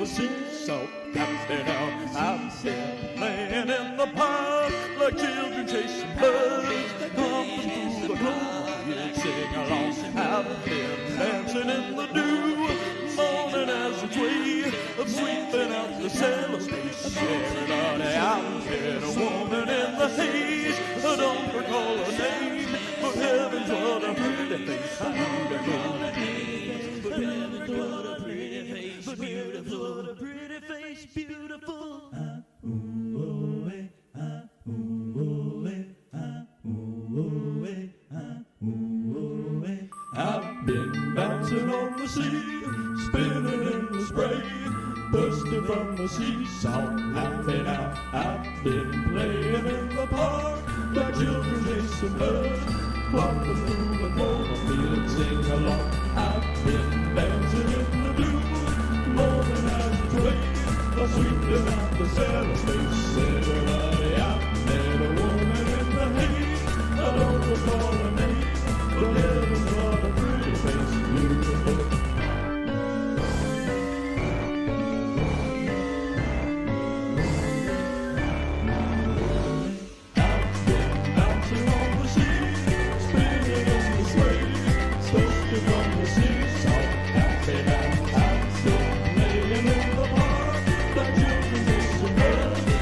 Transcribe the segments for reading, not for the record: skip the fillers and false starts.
seesaw, camping out. I've been playing in the park like children chasing birds, thumping through the cornfield, sing along. I've been dancing in the dew, morning as a way of sweeping out the cellar space. Everybody, I've been a woman in the haze. I don't recall her name, but heavens, what a pretty face. Beautiful. But heavens, what a pretty face. Beautiful. What a pretty face. Beautiful. I've been bouncing on the sea, spinning in the spray, bursting from the seesaw, laughing out. I've been playing in the park like children chasing birds, walking through the cornfield, sing along. I've been dancing in the dew, morning as a tway, sweeping out the cellar space. Everybody, I've met a woman in the haze. I don't recall her name, but heavens, what a pretty face. Beautiful. I've been bouncing on the sea, spinning in the sway, bursting from the seesaw, laughing out. I've been playing in the park like children chasing birds,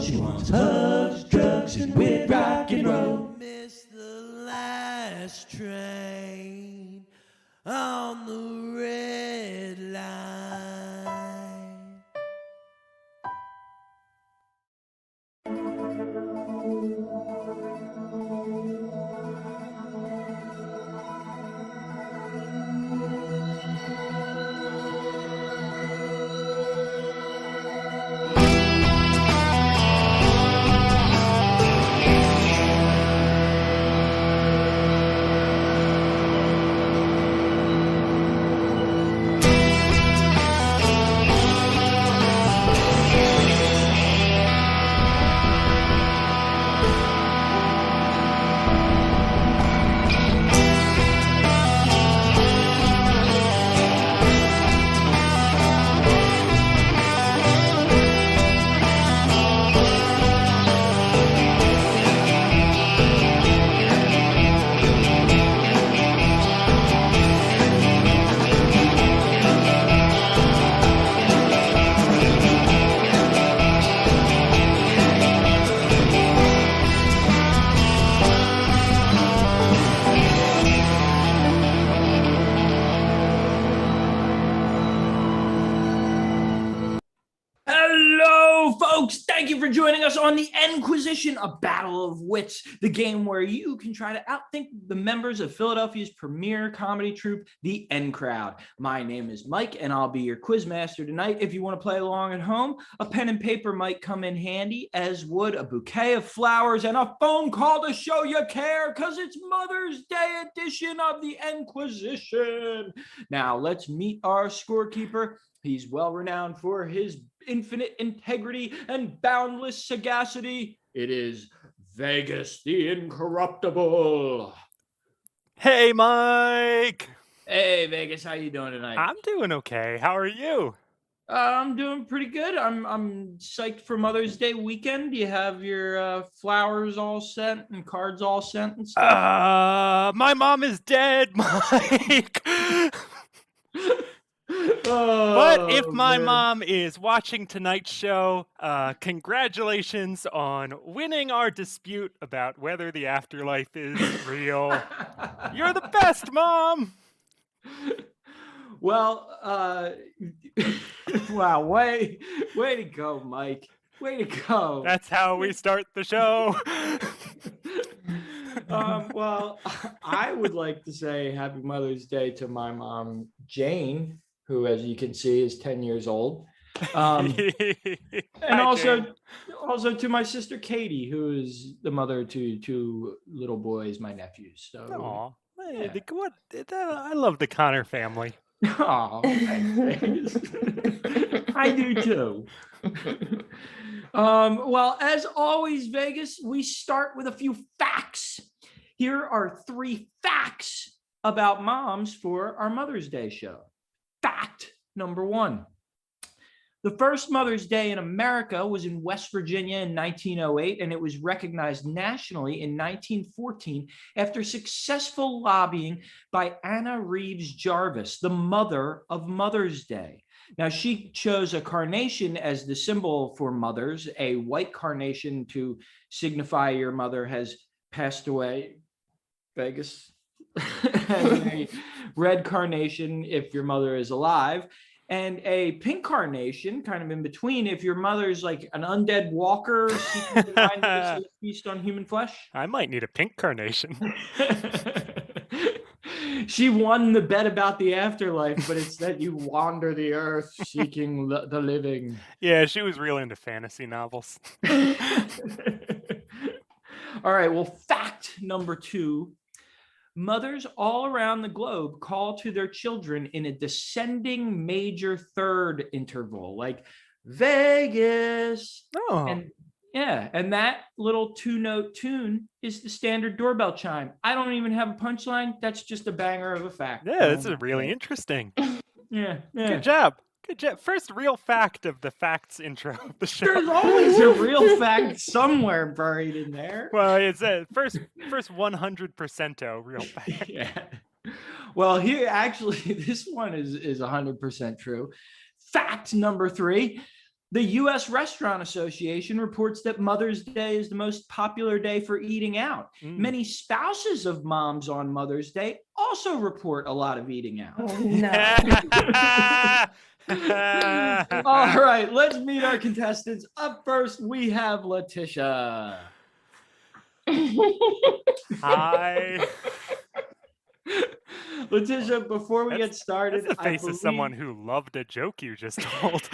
She wants hugs, drugs, and weird rock and roll. Miss the last train on the red line. Folks, thank you for joining us on the NQuisition, a battle of wits, the game where you can try to outthink the members of Philadelphia's premier comedy troupe, the N Crowd. My name is Mike, and I'll be your quiz master tonight. If you want to play along at home, a pen and paper might come in handy, as would a bouquet of flowers and a phone call to show you care, because it's Mother's Day edition of the NQuisition. Now, let's meet our scorekeeper. He's well renowned for his infinite integrity and boundless sagacity. It is Vegas the Incorruptible. Hey, Mike. Hey, Vegas, how you doing tonight? I'm doing okay. How are you? I'm doing pretty good. I'm psyched for Mother's Day weekend. Do you have your flowers all sent and cards all sent and stuff? My mom is dead, Mike. But if my mom is watching tonight's show, congratulations on winning our dispute about whether the afterlife is real. You're the best, Mom. Well, wow, way to go, Mike. Way to go. That's how we start the show. Well, I would like to say Happy Mother's Day to my mom, Jane, who, as you can see, is 10 years old. And also to my sister, Katie, who is the mother to two little boys, my nephews. So, yeah. I love the Connor family. Oh, thanks. I do too. Well, as always, Vegas, we start with a few facts. Here are 3 facts about moms for our Mother's Day show. Fact number 1. The first Mother's Day in America was in West Virginia in 1908, and it was recognized nationally in 1914 after successful lobbying by Anna Reeves Jarvis, the mother of Mother's Day. Now, she chose a carnation as the symbol for mothers, a white carnation to signify your mother has passed away. Vegas. And a red carnation if your mother is alive, and a pink carnation kind of in between if your mother's like an undead walker seeking to find a feast on human flesh. I might need a pink carnation. She won the bet about the afterlife, but it's that you wander the earth seeking the living. Yeah, she was real into fantasy novels. All right, well, fact number 2. Mothers all around the globe call to their children in a descending major third interval, like Vegas. Oh. And that little 2-note tune is the standard doorbell chime. I don't even have a punchline. That's just a banger of a fact. Yeah, this is really interesting. Yeah. Good job. First real fact of the facts intro of the show. There's always a real fact somewhere buried in there. Well, it's a first 100% real fact. Yeah. Well, here actually, this one is 100% true. Fact number 3. The U.S. Restaurant Association reports that Mother's Day is the most popular day for eating out. Many spouses of moms on Mother's Day also report a lot of eating out. Oh, no. All right, let's meet our contestants. Up first, we have Letitia. Hi. Letitia, before we get started, That's the face of someone who loved a joke you just told.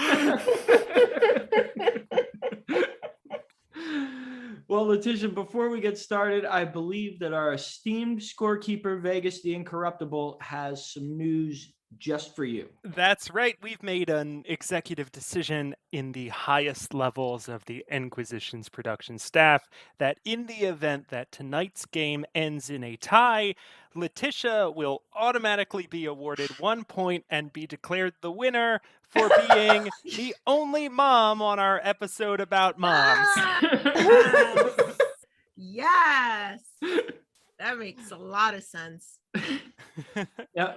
Well, Letitia, before we get started, I believe that our esteemed scorekeeper, Vegas the Incorruptible, has some news just for you. That's right. We've made an executive decision in the highest levels of the NQuisition's production staff that in the event that tonight's game ends in a tie, Letitia will automatically be awarded 1 point and be declared the winner for being the only mom on our episode about moms. Yes. That makes a lot of sense. Yeah.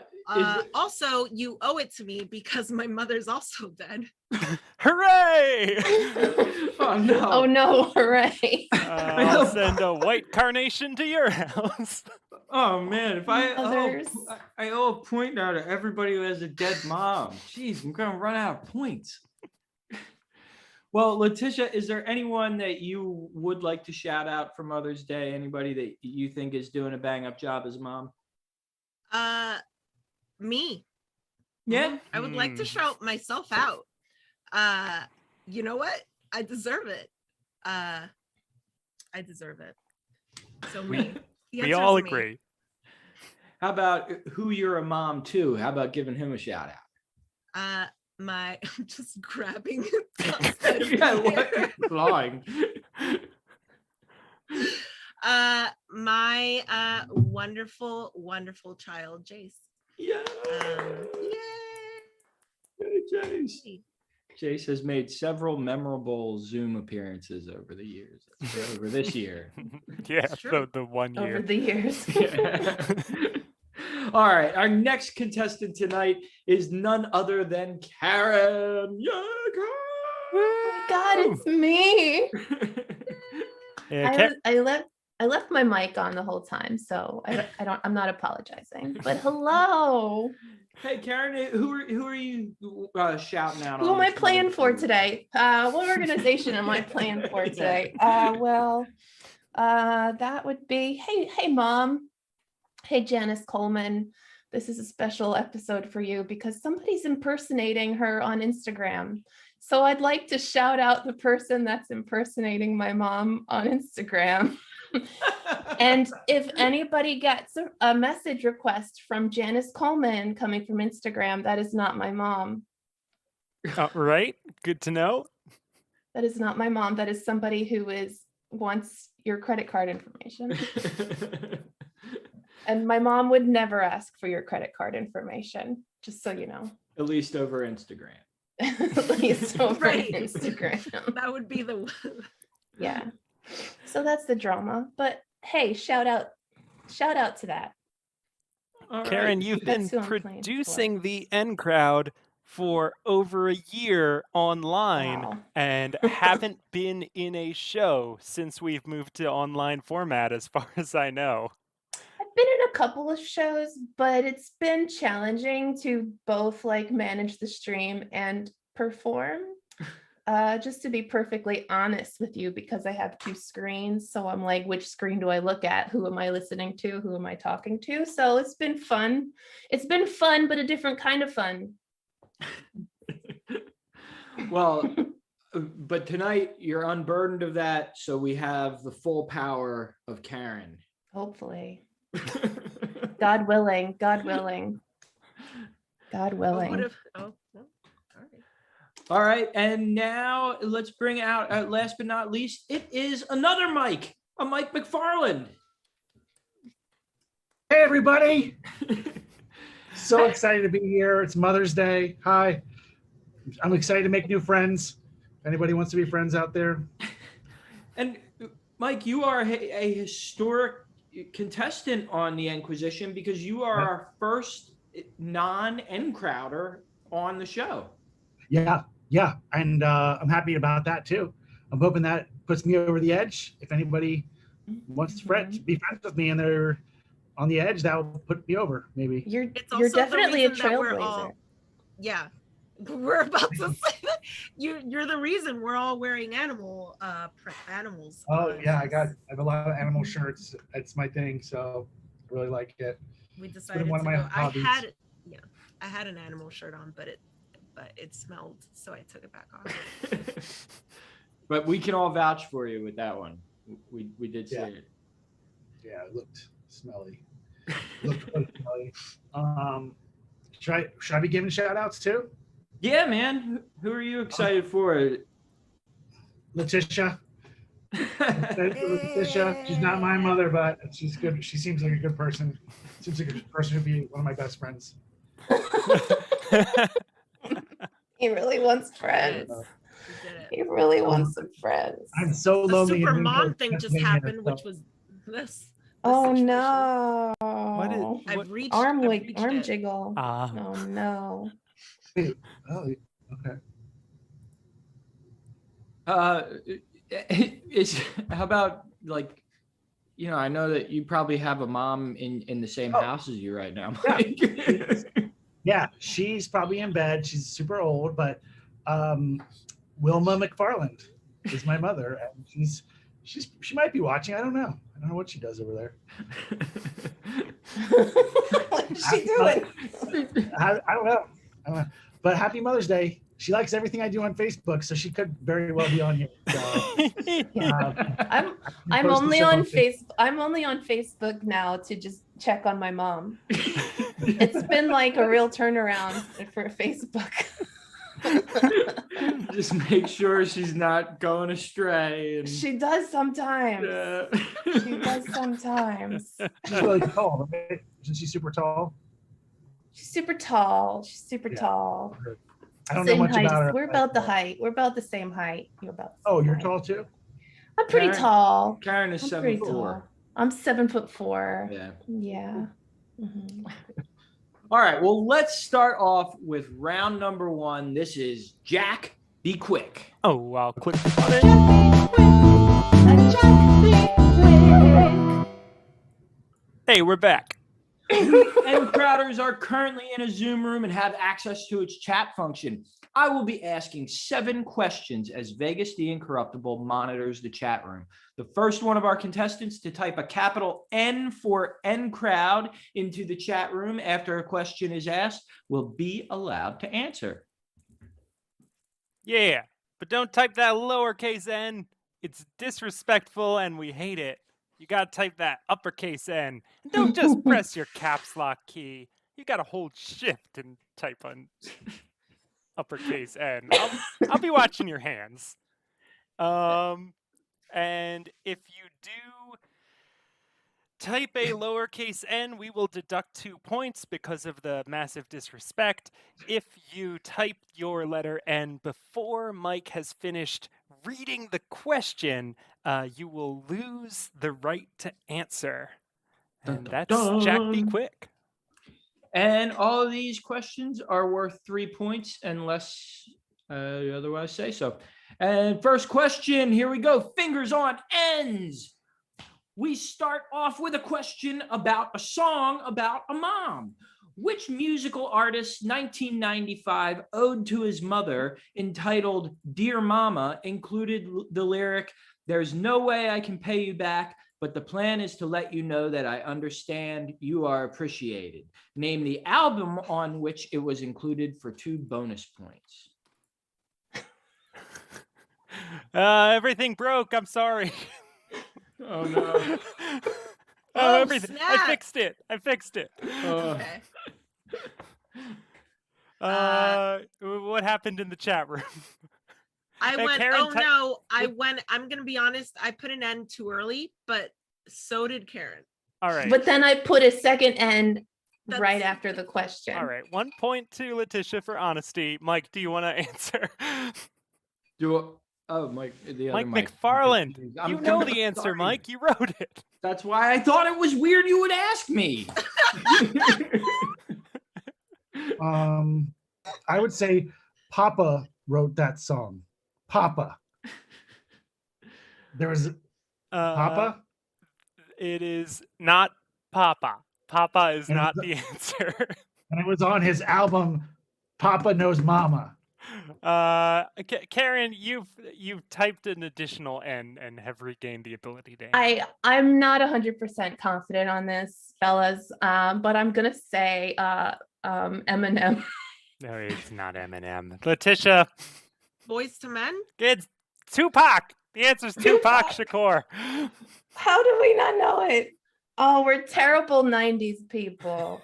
Also, you owe it to me because my mother's also dead. Hooray! Oh no! Oh no! Hooray! I'll send a white carnation to your house. Oh man! If I Others. owe a point now to everybody who has a dead mom. Jeez, I'm gonna run out of points. Well, Letitia, is there anyone that you would like to shout out for Mother's Day? Anybody that you think is doing a bang-up job as a mom? Me. Yeah. I would like to shout myself out. You know what? I deserve it. I deserve it. So me. We all agree. How about who you're a mom to? How about giving him a shout out? I'm just grabbing Flying. My wonderful child, Jace. Yeah. Hey, Jace. Jace has made several memorable Zoom appearances over the years. Over this year. Yeah, the 1 year. Over the years. Yeah. All right, our next contestant tonight is none other than Karen. Yeah, Karen. Oh my God, it's me. Yeah, I left my mic on the whole time, so I'm not apologizing. But hello. Hey, Karen, who are you shouting out? Who am I playing for today? What organization am I playing for today? That would be hey Mom. Hey Janice Coleman. This is a special episode for you because somebody's impersonating her on Instagram. So I'd like to shout out the person that's impersonating my mom on Instagram. And if anybody gets a message request from Janice Coleman coming from Instagram, that is not my mom. Right. Good to know. That is not my mom. That is somebody who wants your credit card information. And my mom would never ask for your credit card information, just so you know. At least over Instagram. At least over Instagram. That would be the one. Yeah. So that's the drama. But hey, shout out to that. All Karen, right. you've That's been who I'm playing producing the N Crowd for over a year online. Wow. And haven't been in a show since we've moved to online format, as far as I know. I've been in a couple of shows, but it's been challenging to both manage the stream and perform. Just to be perfectly honest with you, because I have two screens. So I'm like, which screen do I look at? Who am I listening to? Who am I talking to? So it's been fun. It's been fun, but a different kind of fun. Well, but tonight you're unburdened of that. So we have the full power of Karen. Hopefully. God willing. God willing. God willing. No. All right, and now let's bring out, last but not least, it is another Mike, a Mike McFarland. Hey, everybody. So excited to be here. It's Mother's Day. Hi. I'm excited to make new friends. If anybody wants to be friends out there. And Mike, you are a historic contestant on the NQuisition because you are our first non-N crowder on the show. Yeah. yeah, and I'm happy about that too. I'm hoping that puts me over the edge. If anybody wants to be friends with me and they're on the edge, that will put me over. Maybe You're It's you're also the definitely a reason that we're trailblazer. all- Yeah, we're about to say that you're the reason we're all wearing animals. Oh yeah, I have a lot of animal shirts. It's my thing, so I really like it. We decided one to of my go. hobbies. I had an animal shirt on, but it smelled, so I took it back off. But we can all vouch for you with that one. We did say it. Yeah, it looked smelly. Looked really smelly. Should I be giving shout outs too? Yeah, man. Who are you excited for? Letitia. Letitia. She's not my mother, but she's good. She seems like a good person. Seems like a good person to be one of my best friends. He really wants friends. We did it. He really wants some friends. I'm so The lonely. super in mom Newport, thing just Pennsylvania, happened, so- which was this. Oh situation. no. I've reached Arm I've like reached arm it. jiggle. Ah. Oh no. Oh, okay. How about like, I know that you probably have a mom in the same house as you right now. Yeah, she's probably in bed. She's super old, but Wilma McFarland is my mother, and she might be watching. I don't know what she does over there. What is she doing? I don't know. But happy Mother's Day. She likes everything I do on Facebook, so she could very well be on here. So, I'm post only stuff on on Facebook. I'm only on Facebook now to just check on my mom. It's been like a real turnaround for Facebook. Just make sure she's not going astray. And, She does sometimes. She does sometimes. she's really tall, right? Isn't she super tall? She's super tall. She's super Yeah. tall. I don't Same know much height. about her. We're about the height. We're about the same height. You're about. The Oh, same you're height. tall too? I'm pretty Karen- tall. Karen is I'm pretty 7'4". tall. I'm 7'4". Yeah. Yeah. Mhm. All right. Well, let's start off with round number 1. This is Jack. Be quick. Oh, I'll click the button. Hey, we're back. And Crowders are currently in a Zoom room and have access to its chat function. I will be asking 7 questions as Vegas the Incorruptible monitors the chat room. The first one of our contestants to type a capital N for N crowd into the chat room after a question is asked will be allowed to answer. Yeah, but don't type that lowercase n. It's disrespectful and we hate it. You gotta type that uppercase N. And don't just press your caps lock key. You gotta hold shift and type on uppercase N. I'll be watching your hands. And if you do type a lowercase n, we will deduct 2 points because of the massive disrespect. If you type your letter N before Mike has finished reading the question, you will lose the right to answer. And that's Jack Be Quick. And all of these questions are worth 3 points unless you otherwise say so. And first question, here we go. Fingers on ends. We start off with a question about a song about a mom. Which musical artist's 1995 ode to his mother entitled Dear Mama included the lyric, "There's no way I can pay you back, but the plan is to let you know that I understand you are appreciated." Name the album on which it was included for 2 bonus points. Everything broke. I'm sorry. Oh no. Oh, everything. I snap. fixed it. Okay. What happened in the chat room? I Hey, went, Karen, oh no, I'm going to be honest, I put an N too early, but so did Karen. All right. But then I put a second N That's- right after the question. All right. 1 point to Letitia for honesty. Mike, do you want to answer? Mike, the other Mike Mike. McFarland. I'm You know confused. the answer, Sorry. Mike. You wrote it. That's why I thought it was weird you would ask me. I would say Papa wrote that song? Papa. There was Papa. It is not Papa. Papa is And not the- the answer. And it was on his album, Papa Knows Mama. Karen, you've typed an additional N and have regained the ability to answer. I'm not 100% confident on this, fellas, but I'm gonna say Eminem. No, it's not Eminem. Letitia, Boys to Men. it's Tupac. The answer's Tupac Shakur. How do we not know it? Oh, we're terrible 90s people.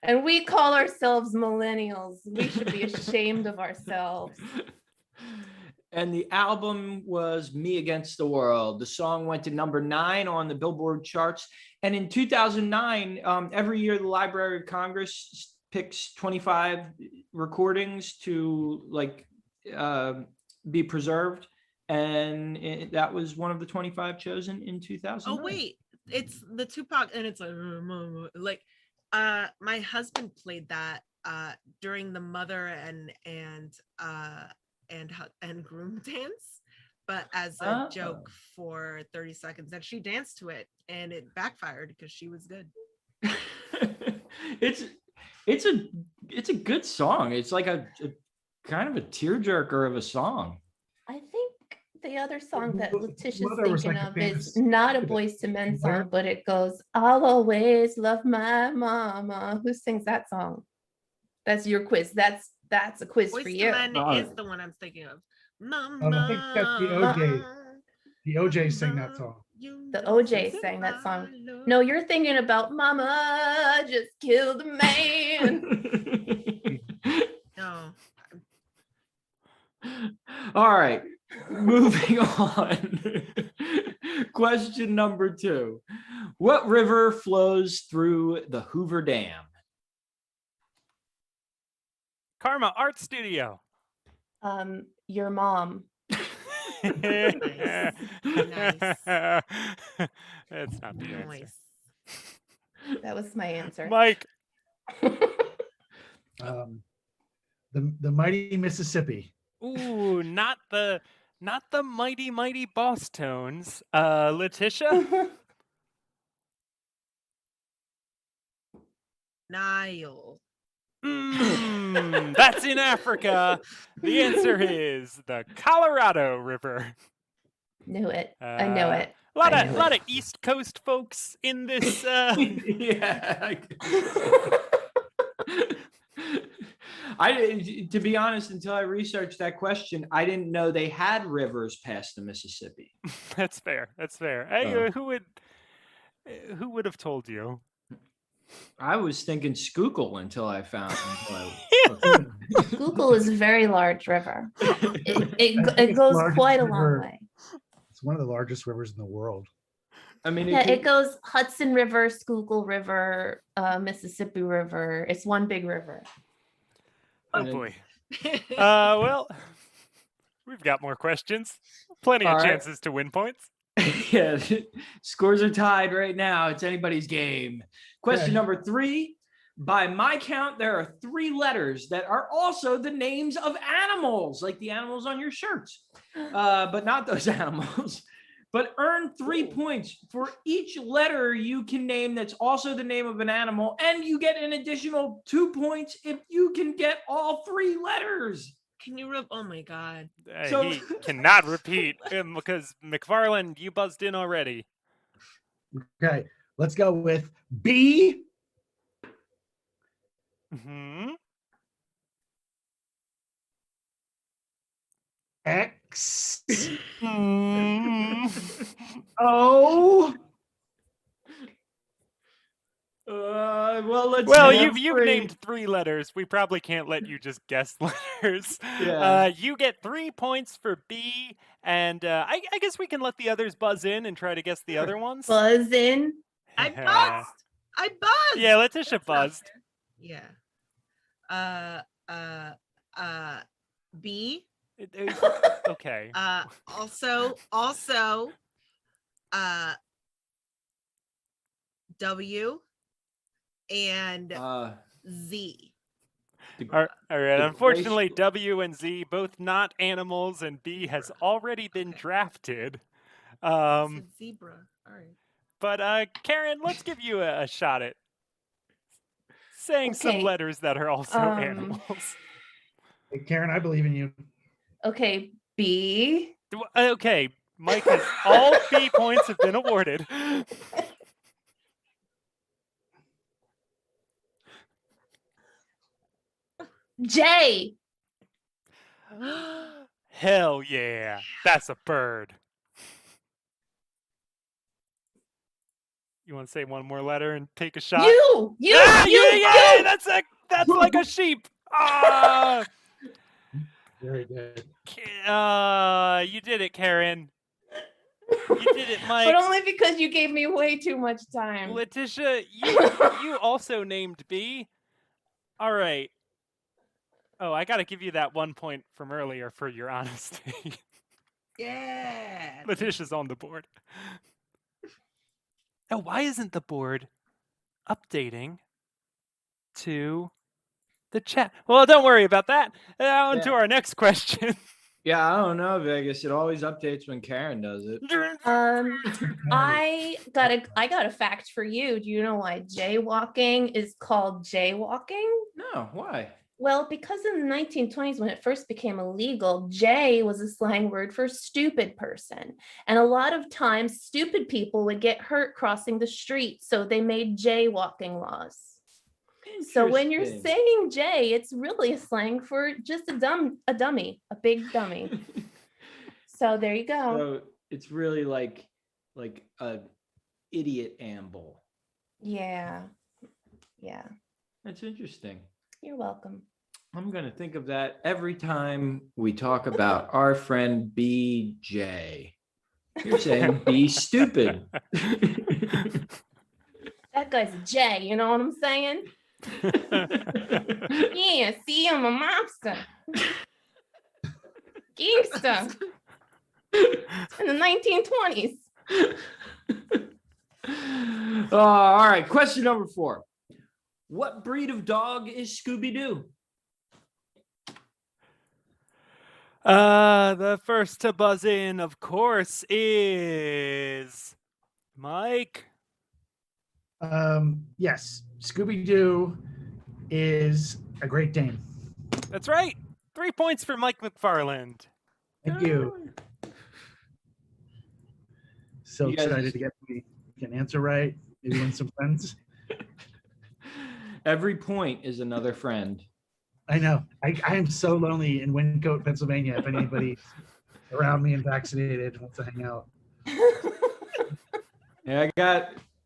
And we call ourselves millennials. We should be ashamed of ourselves. And the album was Me Against the World. The song went to number 9 on the Billboard charts. And in 2009, every year the Library of Congress picks 25 recordings to be preserved. And that was one of the 25 chosen in 2009. Oh wait, it's the Tupac, and it's like my husband played that during the mother and groom dance, but as a joke for 30 seconds, and she danced to it, and it backfired because she was good. It's a good song. It's like a kind of a tearjerker of a song. I think the other song that Letitia's Mother was thinking like a of famous- is not a Boys to Men song, but it goes, I'll always love my mama. Who sings that song? That's your quiz. That's a quiz Boys for to you. Men is the one I'm thinking of. I think that's the OJ. The OJ sang that song. The OJ sang that song. No, you're thinking about Mama Just Killed a Man. No. All right, moving on. Question number 2. What river flows through the Hoover Dam? Karma Art Studio. Your mom. Nice. That's not the answer. Nice. That was my answer. Mike. The mighty Mississippi. Ooh, not the mighty boss tones. Letitia. Nile. That's in Africa. The answer is the Colorado River. Knew it. I know it. A lot I knew of East Coast folks in this. Yeah. To be honest, until I researched that question, I didn't know they had rivers past the Mississippi. That's fair. Hey, who would have told you? I was thinking Schuylkill until I found. Schuylkill is a very large river. It goes Largest quite a long river. way. It's one of the largest rivers in the world. I mean, Yeah, it goes Hudson River, Schuylkill River, Mississippi River. It's one big river. Oh boy. Well, we've got more questions. Plenty All of right. chances to win points. Yeah, scores are tied right now. It's anybody's game. Question Yeah. number 3. By my count, there are 3 letters that are also the names of animals, like the animals on your shirts, but not those animals. But earn 3 points for each letter you can name that's also the name of an animal, and you get an additional 2 points if you can get all 3 letters. Can you oh my god. So- He cannot repeat because McFarland, you buzzed in already. Okay, let's go with B, Hmm. X, Hmm. O. Well, You've named 3 letters. We probably can't let you just guess letters. Yeah. You get 3 points for B, and I guess we can let the others buzz in and try to guess the other ones. Buzz in. I buzzed. Yeah, Letitia That's not buzzed. fair. Yeah. B. Okay. Also, W and Z. All right. The Unfortunately, grace- W and Z both not animals, and B has already been drafted. I said zebra. All right. But Karen, let's give you a shot at saying some Okay. letters that are also animals. Hey, Karen, I believe in you. Okay, B. Okay, Mike has all B points have been awarded. J. Hell yeah, that's a bird. You want to say one more letter and take a shot? You. Ah, You. yeah, that's like a sheep. Ah, Very good. you did it, Karen. You did it, Mike. But only because you gave me way too much time. Letitia, you also named B. All right. Oh, I got to give you that 1 point from earlier for your honesty. Yeah. Letitia's on the board. Oh, why isn't the board updating to the chat? Well, don't worry about that. On to Yeah. our next question. Yeah, I don't know, Vegas. It always updates when Karen does it. I got a fact for you. Do you know why jaywalking is called jaywalking? No, why? Well, because in the 1920s, when it first became illegal, jay was a slang word for stupid person. And a lot of times, stupid people would get hurt crossing the street. So they made jaywalking laws. So when you're Interesting. saying jay, it's really a slang for just a dummy, a big dummy. So there you go. So it's really like a idiot amble. Yeah. That's interesting. You're welcome. I'm going to think of that every time we talk about our friend BJ. You're saying be stupid. That guy's a J, you know what I'm saying? Yeah, see, I'm a mobster. Gangsta. In the 1920s. All right, question number 4. What breed of dog is Scooby-Doo? The first to buzz in, of course, is Mike. Yes, Scooby-Doo is a Great Dane. That's right. 3 points for Mike McFarland. Thank you. So You guys excited just- to get an answer right. Maybe win some friends. Every point is another friend. I know. I am so lonely in Wyncote, Pennsylvania. If anybody around me and vaccinated wants to hang out. Yeah,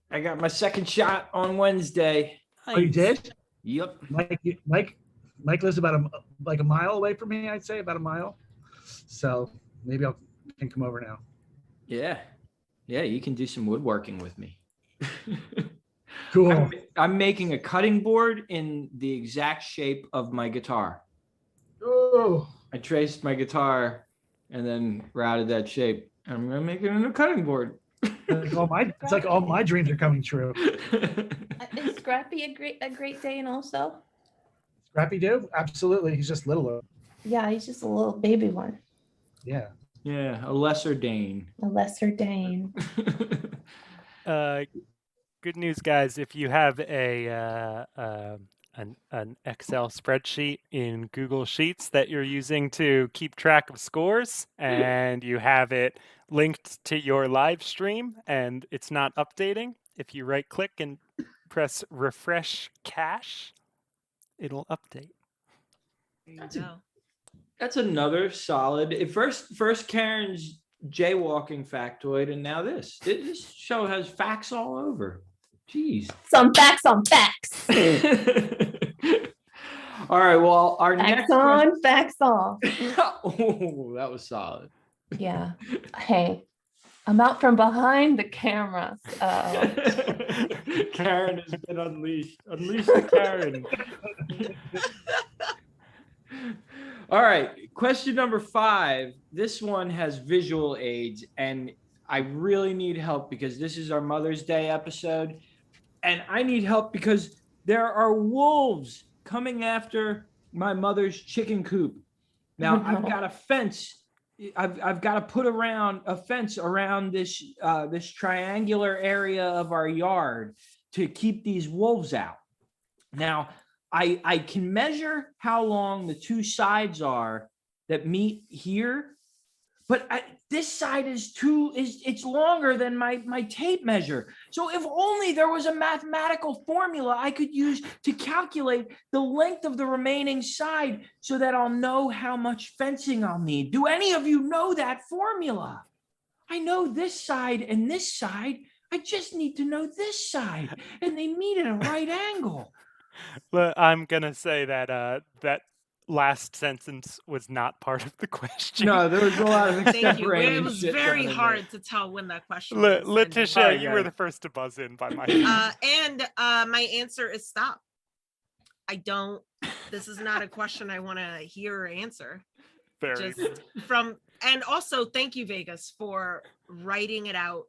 I got my second shot on Wednesday. Oh, you did? Yep. Mike lives about a mile away from me. I'd say about a mile. So maybe I can come over now. Yeah, you can do some woodworking with me. Cool. I'm making a cutting board in the exact shape of my guitar. Oh, I traced my guitar and then routed that shape. I'm gonna make it into a cutting board. it's like all my dreams are coming true. Is Scrappy a great Dane also? Scrappy Doo? Absolutely. He's just littler. Yeah, he's just a little baby one. Yeah. Yeah, a lesser Dane. A lesser Dane. Good news, guys. If you have an Excel spreadsheet in Google Sheets that you're using to keep track of scores, and you have it linked to your live stream, and it's not updating, if you right-click and press refresh cache, it'll update. There you go. That's another solid. First Karen's jaywalking factoid, and now this. This show has facts all over. Jeez. Some facts on facts. All right. Well, our Facts next on, facts off. Oh, that was solid. Yeah. Hey, I'm out from behind the camera. Karen has been unleashed. Unleash the Karen. All right. Question number 5. This one has visual aids, and I really need help because this is our Mother's Day episode. And I need help because there are wolves coming after my mother's chicken coop. Now I've No. got a fence. I've got to put around a fence around this this triangular area of our yard to keep these wolves out. Now I can measure how long the two sides are that meet here, but this side is it's longer than my tape measure. So if only there was a mathematical formula I could use to calculate the length of the remaining side so that I'll know how much fencing I'll need. Do any of you know that formula? I know this side and this side. I just need to know this side, and they meet at a right angle. But I'm gonna say that that last sentence was not part of the question. No, there was a lot of Thank you. It extemporaneous was shit very done in hard to tell when that question was. and- Letitia, Sorry, you were guys. the first to buzz in by my. And my answer is stop. This is not a question I want to hear or answer. Very Just and also thank you, Vegas, for writing it out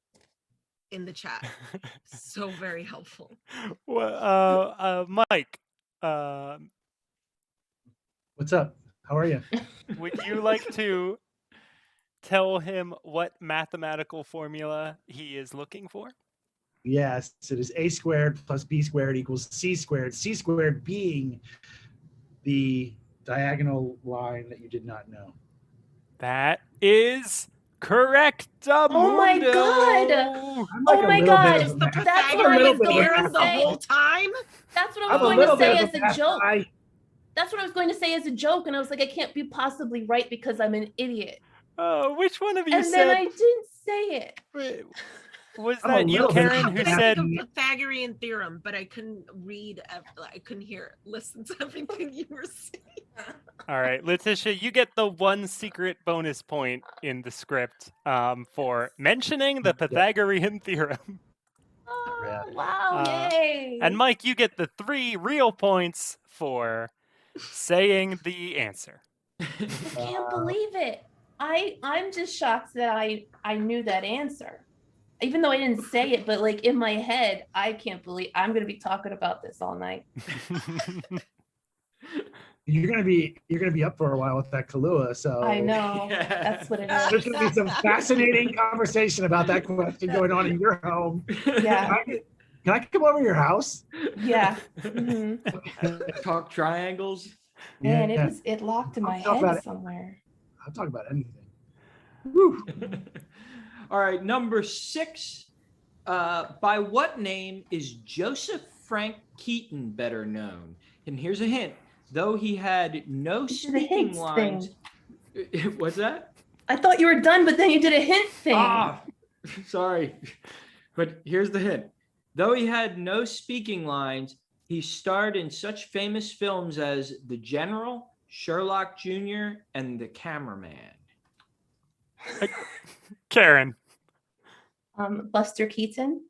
in the chat. So very helpful. Well, Mike, What's up? How are you? would you like to tell him what mathematical formula he is looking for? Yes, it is a squared plus b squared equals c squared being the diagonal line that you did not know. That is correct. Oh my God. I'm Oh like a my little God. bit of a The math- That's I'm what a I little was bit of a going to Aaron math the say. whole time. That's what I I'm was a going little to say bit of as a a math joke. guy. That's what I was going to say as a joke, and I was like, I can't be possibly right because I'm an idiot. Which one of you And then said? I didn't say it. Wait, was I'm a that you, little bit of Karen, a who I said? think of Pythagorean Theorem, but I couldn't read. I couldn't listen to everything you were saying. All right, Letitia, you get the one secret bonus point in the script for mentioning the Pythagorean Theorem. Oh, Rad. wow, yay. And Mike, you get the 3 real points for saying the answer. I can't believe it. I'm just shocked that I knew that answer. Even though I didn't say it, but like in my head, I can't believe I'm going to be talking about this all night. You're gonna be up for a while with that Kahlua, so I know. Yeah. That's what it there's is. gonna be some fascinating conversation about that question going on in your home. Yeah. Can I come over to your house? Yeah. hmm Talk triangles. Man, Yeah, it locked in my I'll talk about head it. somewhere. I'll talk about anything. Woo. All right, number 6. By what name is Joseph Frank Keaton better known? And here's a hint. Though he had no You did a speaking hints lines. What's that? I thought you were done, but then you did a hint thing. Ah, sorry. But here's the hint. Though he had no speaking lines, he starred in such famous films as The General, Sherlock Jr., and The Cameraman. Karen, Buster Keaton.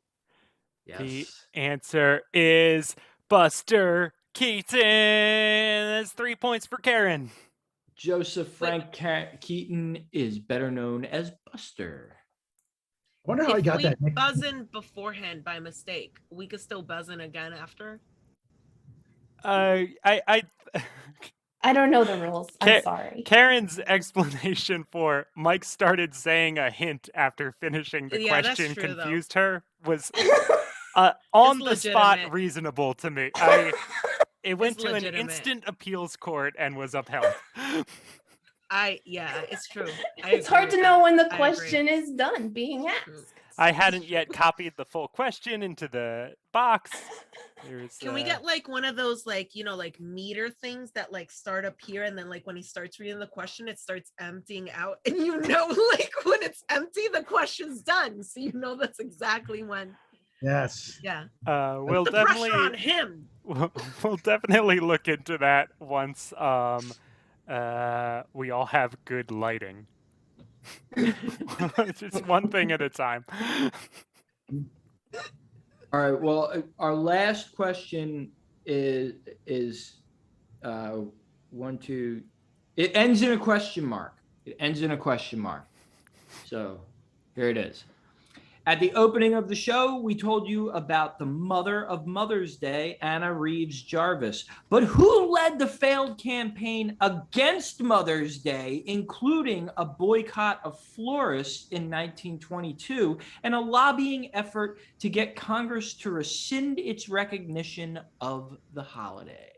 the answer is Buster Keaton. That's 3 points for Karen. Joseph Frank Keaton is better known as Buster. I wonder how I If got we that. buzz in beforehand by mistake, we could still buzz in again after. I I don't know the rules. I'm sorry. Karen's explanation for Mike started saying a hint after finishing the Yeah, that's question true, though. confused her was on the spot legitimate. reasonable to me. It went It's to an legitimate. instant appeals court and was upheld. Yeah, it's true. It's hard to know when the I agree. question is done being True. asked. I hadn't yet copied the full question into the box. Can we get like one of those like like meter things that like start up here and then like when he starts reading the question it starts emptying out and like when it's empty the question's done so that's exactly when. Yes. Yeah. We'll The definitely pressure on him. we'll definitely look into that once we all have good lighting. Just one thing at a time. All right. Well, our last question is 1, 2. It ends in a question mark. So here it is. At the opening of the show, we told you about the mother of Mother's Day, Anna Reeves Jarvis. But who led the failed campaign against Mother's Day, including a boycott of florists in 1922 and a lobbying effort to get Congress to rescind its recognition of the holiday?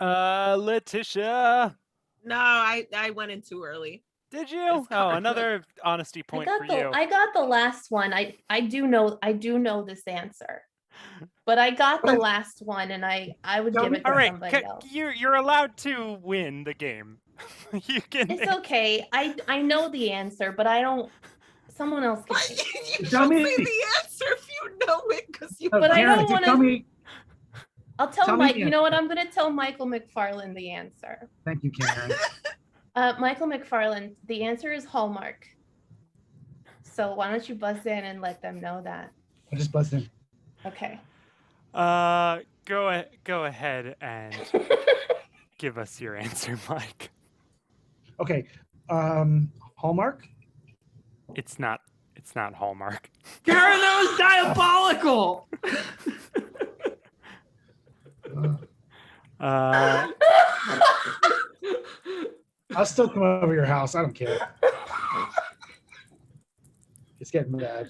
Letitia. No, I went in too early. Did you? Oh, another honesty point for you. I got the last one. I do know this answer, but I got the last one, and I would give it to somebody else. You're allowed to win the game. You can. It's okay. I know the answer, but I don't. Someone else can. You should say the answer if you know it, because you. But I don't want to. I'll tell Mike. me You know what? I'm going to tell Michael McFarland the answer. Thank you, Karen. Michael McFarland, the answer is Hallmark. So why don't you buzz in and let them know that? I just buzzed in. Okay. Go ahead and give us your answer, Mike. Okay. Hallmark? It's not Hallmark. Karen, that was diabolical. I'll still come over your house. I don't care. It's getting bad.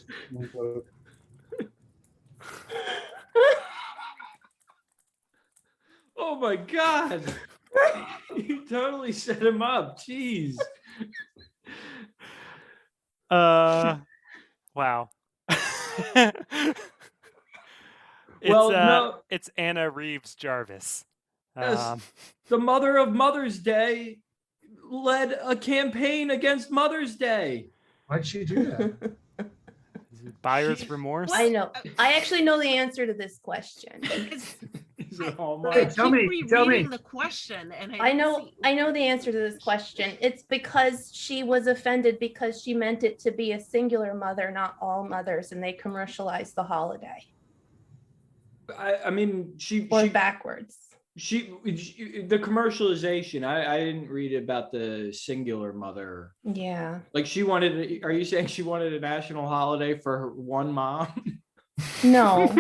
Oh my God. You totally set him up. Jeez. Wow. It's Anna Reeves Jarvis. Yes. The mother of Mother's Day led a campaign against Mother's Day. Why'd she do that? Buyer's remorse? I know. I actually know the answer to this question. Is it Hallmark? Hey, tell me. The question, and I know the answer to this question. It's because she was offended because she meant it to be a singular mother, not all mothers, and they commercialized the holiday. I mean, she backwards. The commercialization. I didn't read about the singular mother. Yeah. Like she wanted. Are you saying she wanted a national holiday for her one mom? No.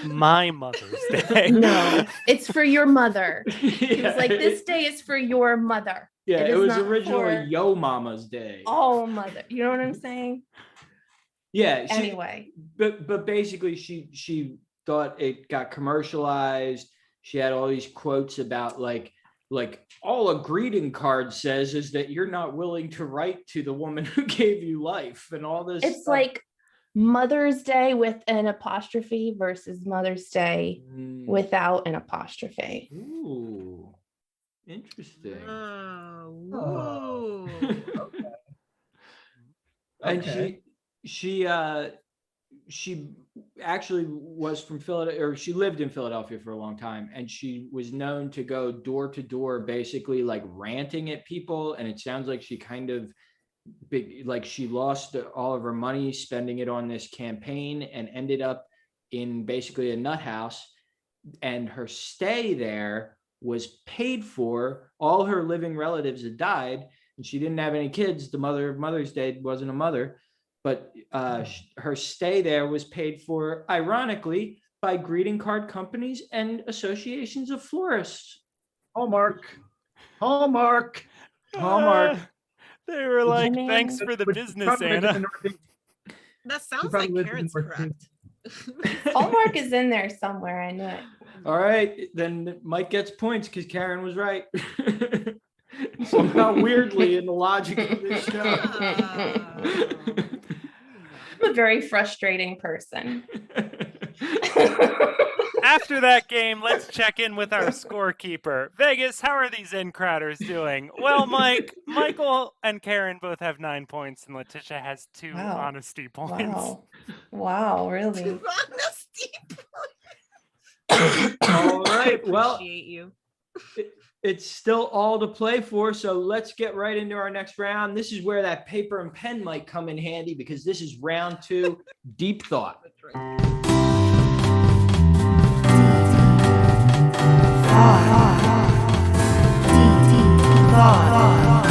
My Mother's Day. No, it's for your mother. It Yeah. was like, this day is for your mother. Yeah, it is was not originally for Yo Mama's Day. all mother. You know what I'm saying? Yeah. Anyway. But basically, she thought it got commercialized. She had all these quotes about like all a greeting card says is that you're not willing to write to the woman who gave you life and all this. It's stuff. like Mother's Day with an apostrophe versus Mother's Day without an apostrophe. Ooh, interesting. Oh, Okay. And Okay. she actually was from Philadelphia, or she lived in Philadelphia for a long time, and she was known to go door to door, basically like ranting at people. And it sounds like she kind of she lost all of her money spending it on this campaign and ended up in basically a nut house. And her stay there was paid for. All her living relatives had died, and she didn't have any kids. The mother of Mother's Day wasn't a mother. But her stay there was paid for, ironically, by greeting card companies and associations of florists. Hallmark. They were like, mean, thanks for the business, Anna. that sounds like Karen's correct. Hallmark is in there somewhere. I knew it. All right, then Mike gets points because Karen was right. Somehow weirdly in the logic of this show. I'm a very frustrating person. After that game, let's check in with our scorekeeper. Vegas, how are these in-crowders doing? Well, Michael and Karen both have 9 points, and Letitia has 2 honesty points. Wow, really? 2 honesty points. All right, well, Appreciate you. it's still all to play for, so let's get right into our next round. This is where that paper and pen might come in handy, because this is round 2, Deep Thought.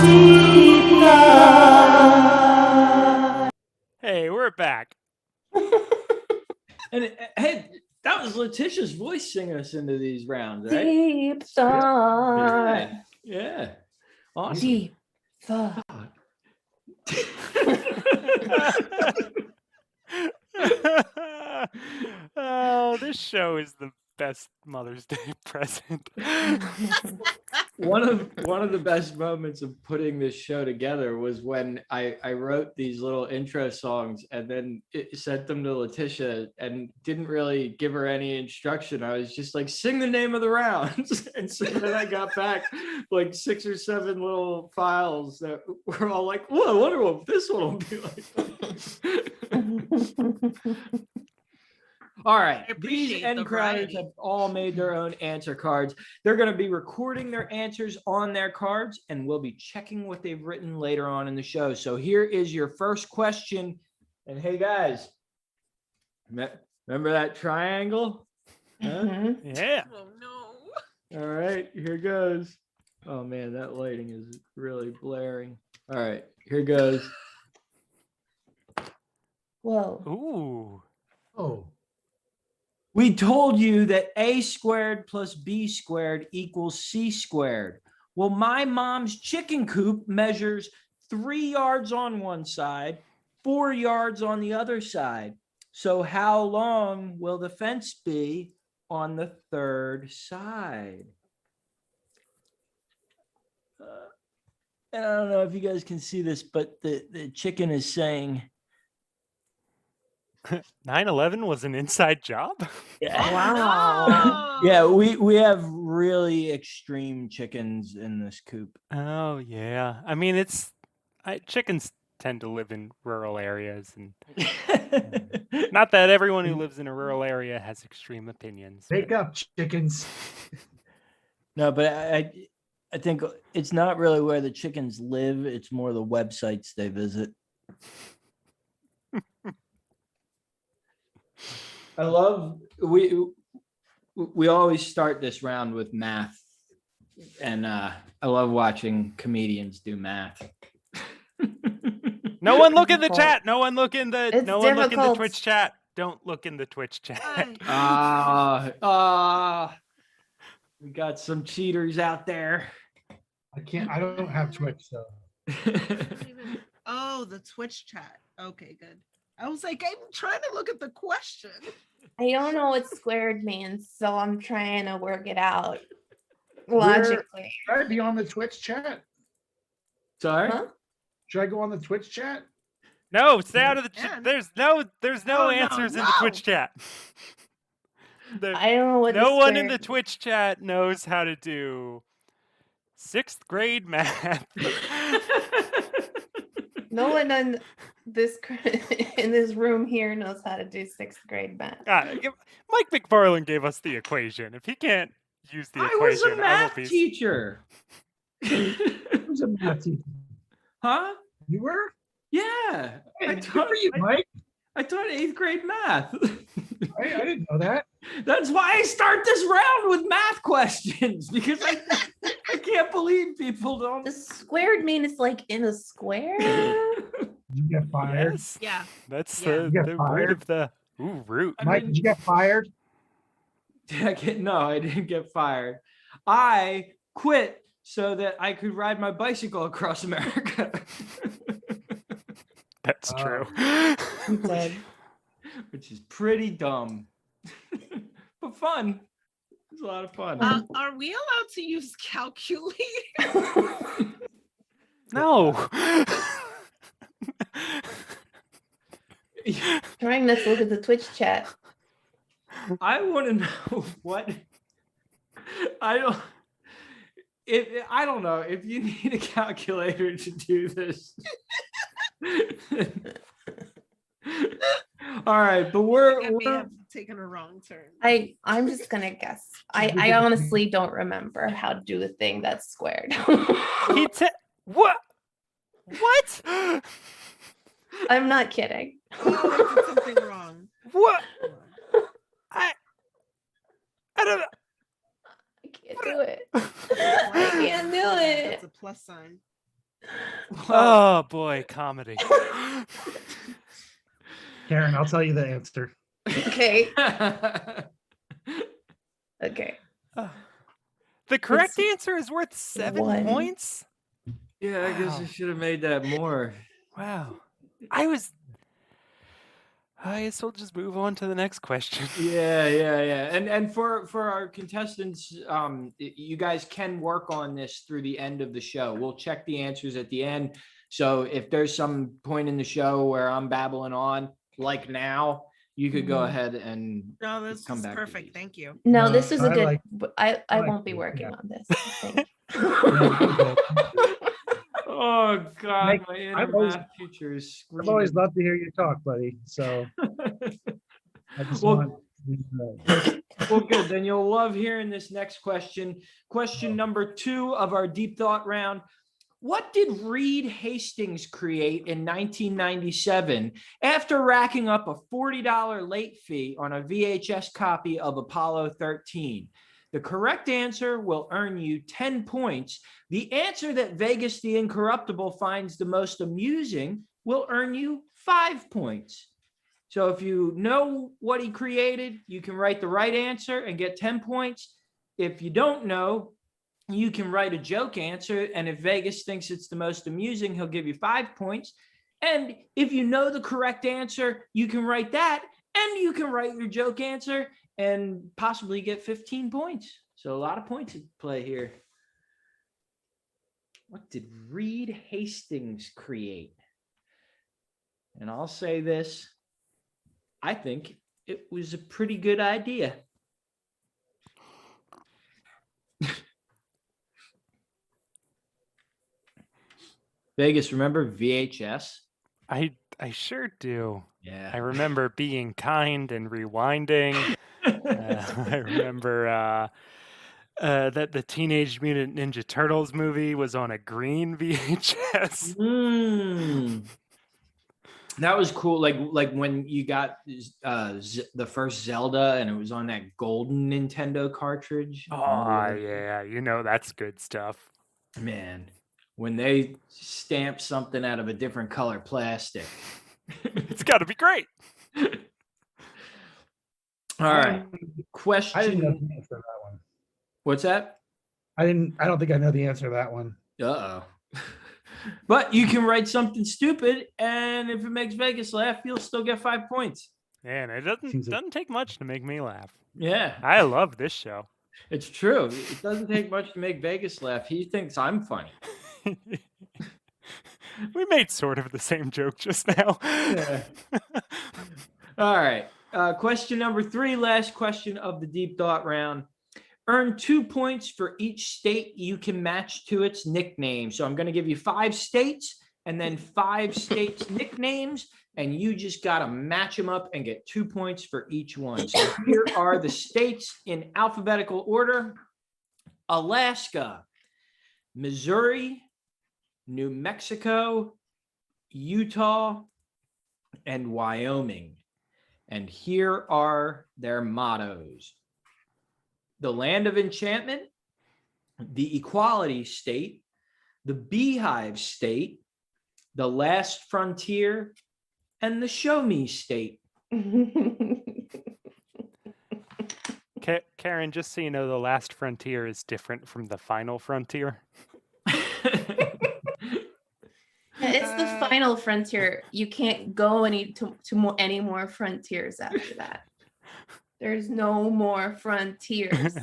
Deep thought. And hey, that was Letitia's voice singing us into these rounds, right? Deep thought. Yeah. Awesome. Deep thought. Oh, this show is the best Mother's Day present. One of the best moments of putting this show together was when I wrote these little intro songs and then sent them to Letitia and didn't really give her any instruction. I was just like, sing the name of the rounds. And so then I got back like 6 or 7 little files that were all like, whoa, I wonder what this one will be like. All right, these end crowders have all made their own answer cards. They're going to be recording their answers on their cards, and we'll be checking what they've written later on in the show. So here is your first question. And hey, guys, remember that triangle? Huh? Yeah. Oh, no. All right, here goes. Oh, man, that lighting is really blaring. All right, here goes. Whoa. Ooh. Oh. We told you that a squared plus b squared equals c squared. Well, my mom's chicken coop measures 3 yards on one side, 4 yards on the other side. So how long will the fence be on the third side? And I don't know if you guys can see this, but the chicken is saying, 9/11 was an inside job? yeah. Wow. Yeah, we have really extreme chickens in this coop. Oh, yeah. I mean, chickens tend to live in rural areas, and not that everyone who lives in a rural area has extreme opinions. Wake up, chickens. No, but I think it's not really where the chickens live. It's more the websites they visit. I love we always start this round with math, and I love watching comedians do math. No one look in the chat. No one look in the It's look in the difficult. Twitch chat. Don't look in the Twitch chat. We got some cheaters out there. I don't have Twitch, so. Oh, the Twitch chat. Okay, good. I was like, I'm trying to look at the question. I don't know what squared means, so I'm trying to work it out logically. Should I be on the Twitch chat? Sorry? Huh? Should I go on the Twitch chat? No, stay out of the chat. Man. There's no No, answers in the no. Twitch chat. I don't know what No one in the squared- Twitch chat knows how to do 6th grade math. No one in this room here knows how to do 6th grade math. Mike McFarland gave us the equation. If he can't use the I was equation, a I will math be. teacher. Who's a math teacher? Huh? You were? Yeah. Hey, good for you, Mike. I taught 8th grade math. I didn't know that. That's why I start this round with math questions, because I can't believe people don't. Does squared mean it's like in a square? Did you get fired? Yes. Yeah. That's Yeah. You got the root fired? of the root. Mike, did you get fired? No, I didn't get fired. I quit so that I could ride my bicycle across America. That's true. Which is pretty dumb. But fun. It's a lot of fun. Are we allowed to use calculator? No. Trying not to look at the Twitch chat. I want to know what I don't know if you need a calculator to do this. All right, but I may have taken a wrong turn. I'm just gonna guess. I honestly don't remember how to do the thing that's squared. What? What? I'm not kidding. Oh, I did something wrong. What? I don't know. I can't do it. I can't do it. That's a plus sign. Oh boy, comedy. Karen, I'll tell you the answer. Okay. Okay. The correct answer is worth 7 One. points. Yeah, I guess I Wow. should have made that more. Wow. I guess we'll just move on to the next question. Yeah. And for our contestants, you guys can work on this through the end of the show. We'll check the answers at the end. So if there's some point in the show where I'm babbling on, like now, you could go ahead and No, this come is back to perfect. these. Thank you. No, No, this is a I good. like- I I like won't be it, working yeah. on this. Thank Yeah, I'm good. Oh God, Mike, my I've inner always- math teacher is I've screaming. always loved to hear you talk, buddy. So I just Well- want. Well, good. Then you'll love hearing this next question. Question number 2 of our deep thought round. What did Reed Hastings create in 1997 after racking up a $40 late fee on a VHS copy of Apollo 13? The correct answer will earn you 10 points. The answer that Vegas the Incorruptible finds the most amusing will earn you 5 points. So if you know what he created, you can write the right answer and get 10 points. If you don't know, you can write a joke answer. And if Vegas thinks it's the most amusing, he'll give you 5 points. And if you know the correct answer, you can write that and you can write your joke answer and possibly get 15 points. So a lot of points at play here. What did Reed Hastings create? And I'll say this. I think it was a pretty good idea. Vegas, remember VHS? I sure do. Yeah. I remember being kind and rewinding. I remember that the Teenage Mutant Ninja Turtles movie was on a green VHS. That was cool. Like when you got the first Zelda and it was on that golden Nintendo cartridge. Oh, yeah. You know, that's good stuff. Man, when they stamp something out of a different color plastic. It's got to be great. All right. I didn't know Question. the answer to that one. What's that? I don't think I know the answer to that one. Uh-oh. But you can write something stupid, and if it makes Vegas laugh, you'll still get 5 points. Man, it Seems like- doesn't take much to make me laugh. Yeah, I love this show. it's true. It doesn't take much to make Vegas laugh. He thinks I'm funny. We made sort of the same joke just now. Yeah. All right. Question number 3, last question of the deep thought round. Earn 2 points for each state you can match to its nickname. So I'm going to give you 5 states and then 5 states' nicknames, and you just got to match them up and get 2 points for each one. So here are the states in alphabetical order: Alaska, Missouri, New Mexico, Utah, and Wyoming. And here are their mottos: the land of enchantment, the equality state, the beehive state, the last frontier, and the show me state. Karen, just so you know, the last frontier is different from the final frontier. It's the final frontier. You can't go any more frontiers after that. There's no more frontiers.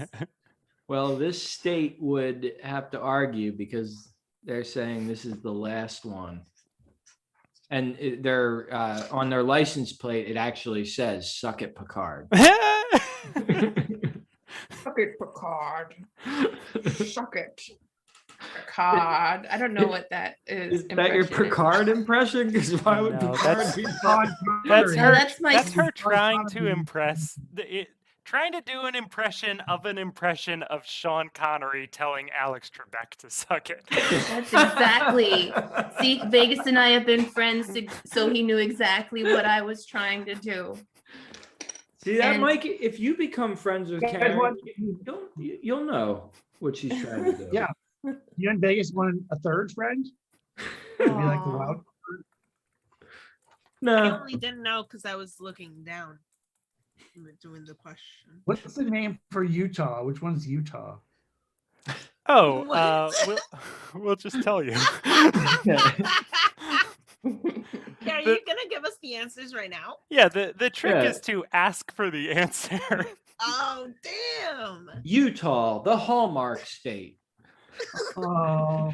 Well, this state would have to argue because they're saying this is the last one. And they're on their license plate, it actually says, "Suck it, Picard." Suck it, Picard. Suck it, Picard. I don't know what that is. Is that your Picard impression? Because why would No, Picard that's- be That's No, her. that's my- That's her trying to impress. Trying to do an impression of Sean Connery telling Alex Trebek to suck it. That's exactly. See, Vegas and I have been friends, so he knew exactly what I was trying to do. See that, And- Mike? If you become friends with You guys Karen, want- you'll know what she's trying to do. Yeah. You and Vegas want a third friend? Maybe like the Aw. wild. I No. only didn't know because I was looking down. We're doing the question. What's the name for Utah? Which one's Utah? Oh, What? we'll just tell you. Yeah, are you gonna give us the answers right now? Yeah, the trick Yeah. is to ask for the answer. Oh, damn. Utah, the Hallmark state. Oh,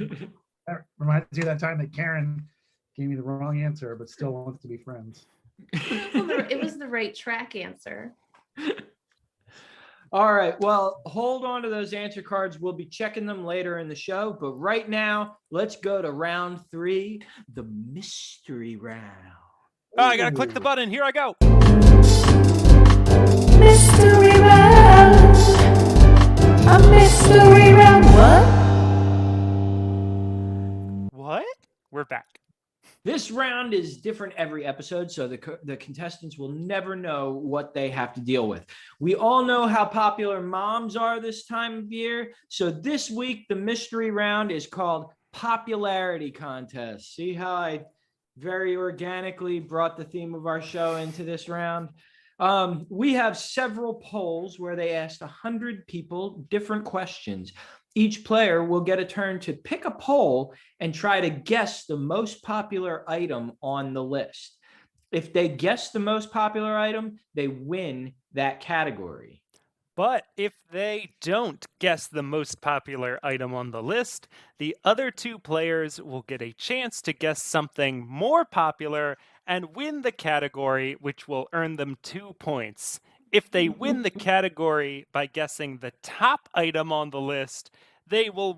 that reminds me of that time that Karen gave me the wrong answer, but still wants to be friends. It was the right track answer. All right. Well, hold on to those answer cards. We'll be checking them later in the show. But right now, let's go to round 3, the mystery round. Oh, I gotta click the button. Here I go. Mystery round. A mystery round. What? We're back. This round is different every episode, so the contestants will never know what they have to deal with. We all know how popular moms are this time of year. So this week, the mystery round is called Popularity Contest. See how I very organically brought the theme of our show into this round? We have several polls where they asked 100 people different questions. Each player will get a turn to pick a poll and try to guess the most popular item on the list. If they guess the most popular item, they win that category. But if they don't guess the most popular item on the list, the other 2 players will get a chance to guess something more popular and win the category, which will earn them 2 points. If they win the category by guessing the top item on the list, they will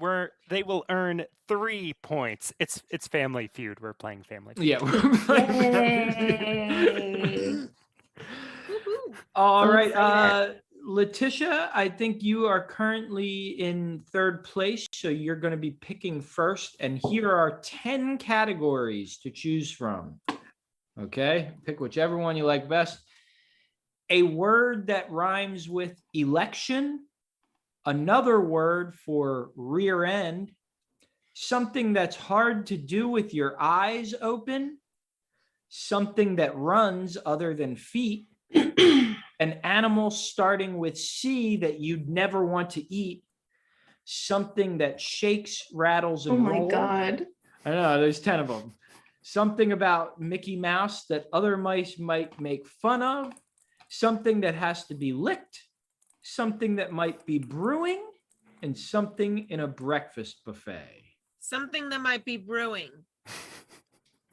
earn 3 points. It's Family Feud. We're playing Family Feud. Yeah. Yay. All So right. excited. Letitia, I think you are currently in 3rd place, so you're going to be picking first. And here are 10 categories to choose from. Okay, pick whichever one you like best. A word that rhymes with election, another word for rear end, something that's hard to do with your eyes open, something that runs other than feet, an animal starting with C that you'd never want to eat, something that shakes, rattles, and Oh my rolls. God. I know, there's 10 of them. Something about Mickey Mouse that other mice might make fun of, something that has to be licked, something that might be brewing, and something in a breakfast buffet. Something that might be brewing.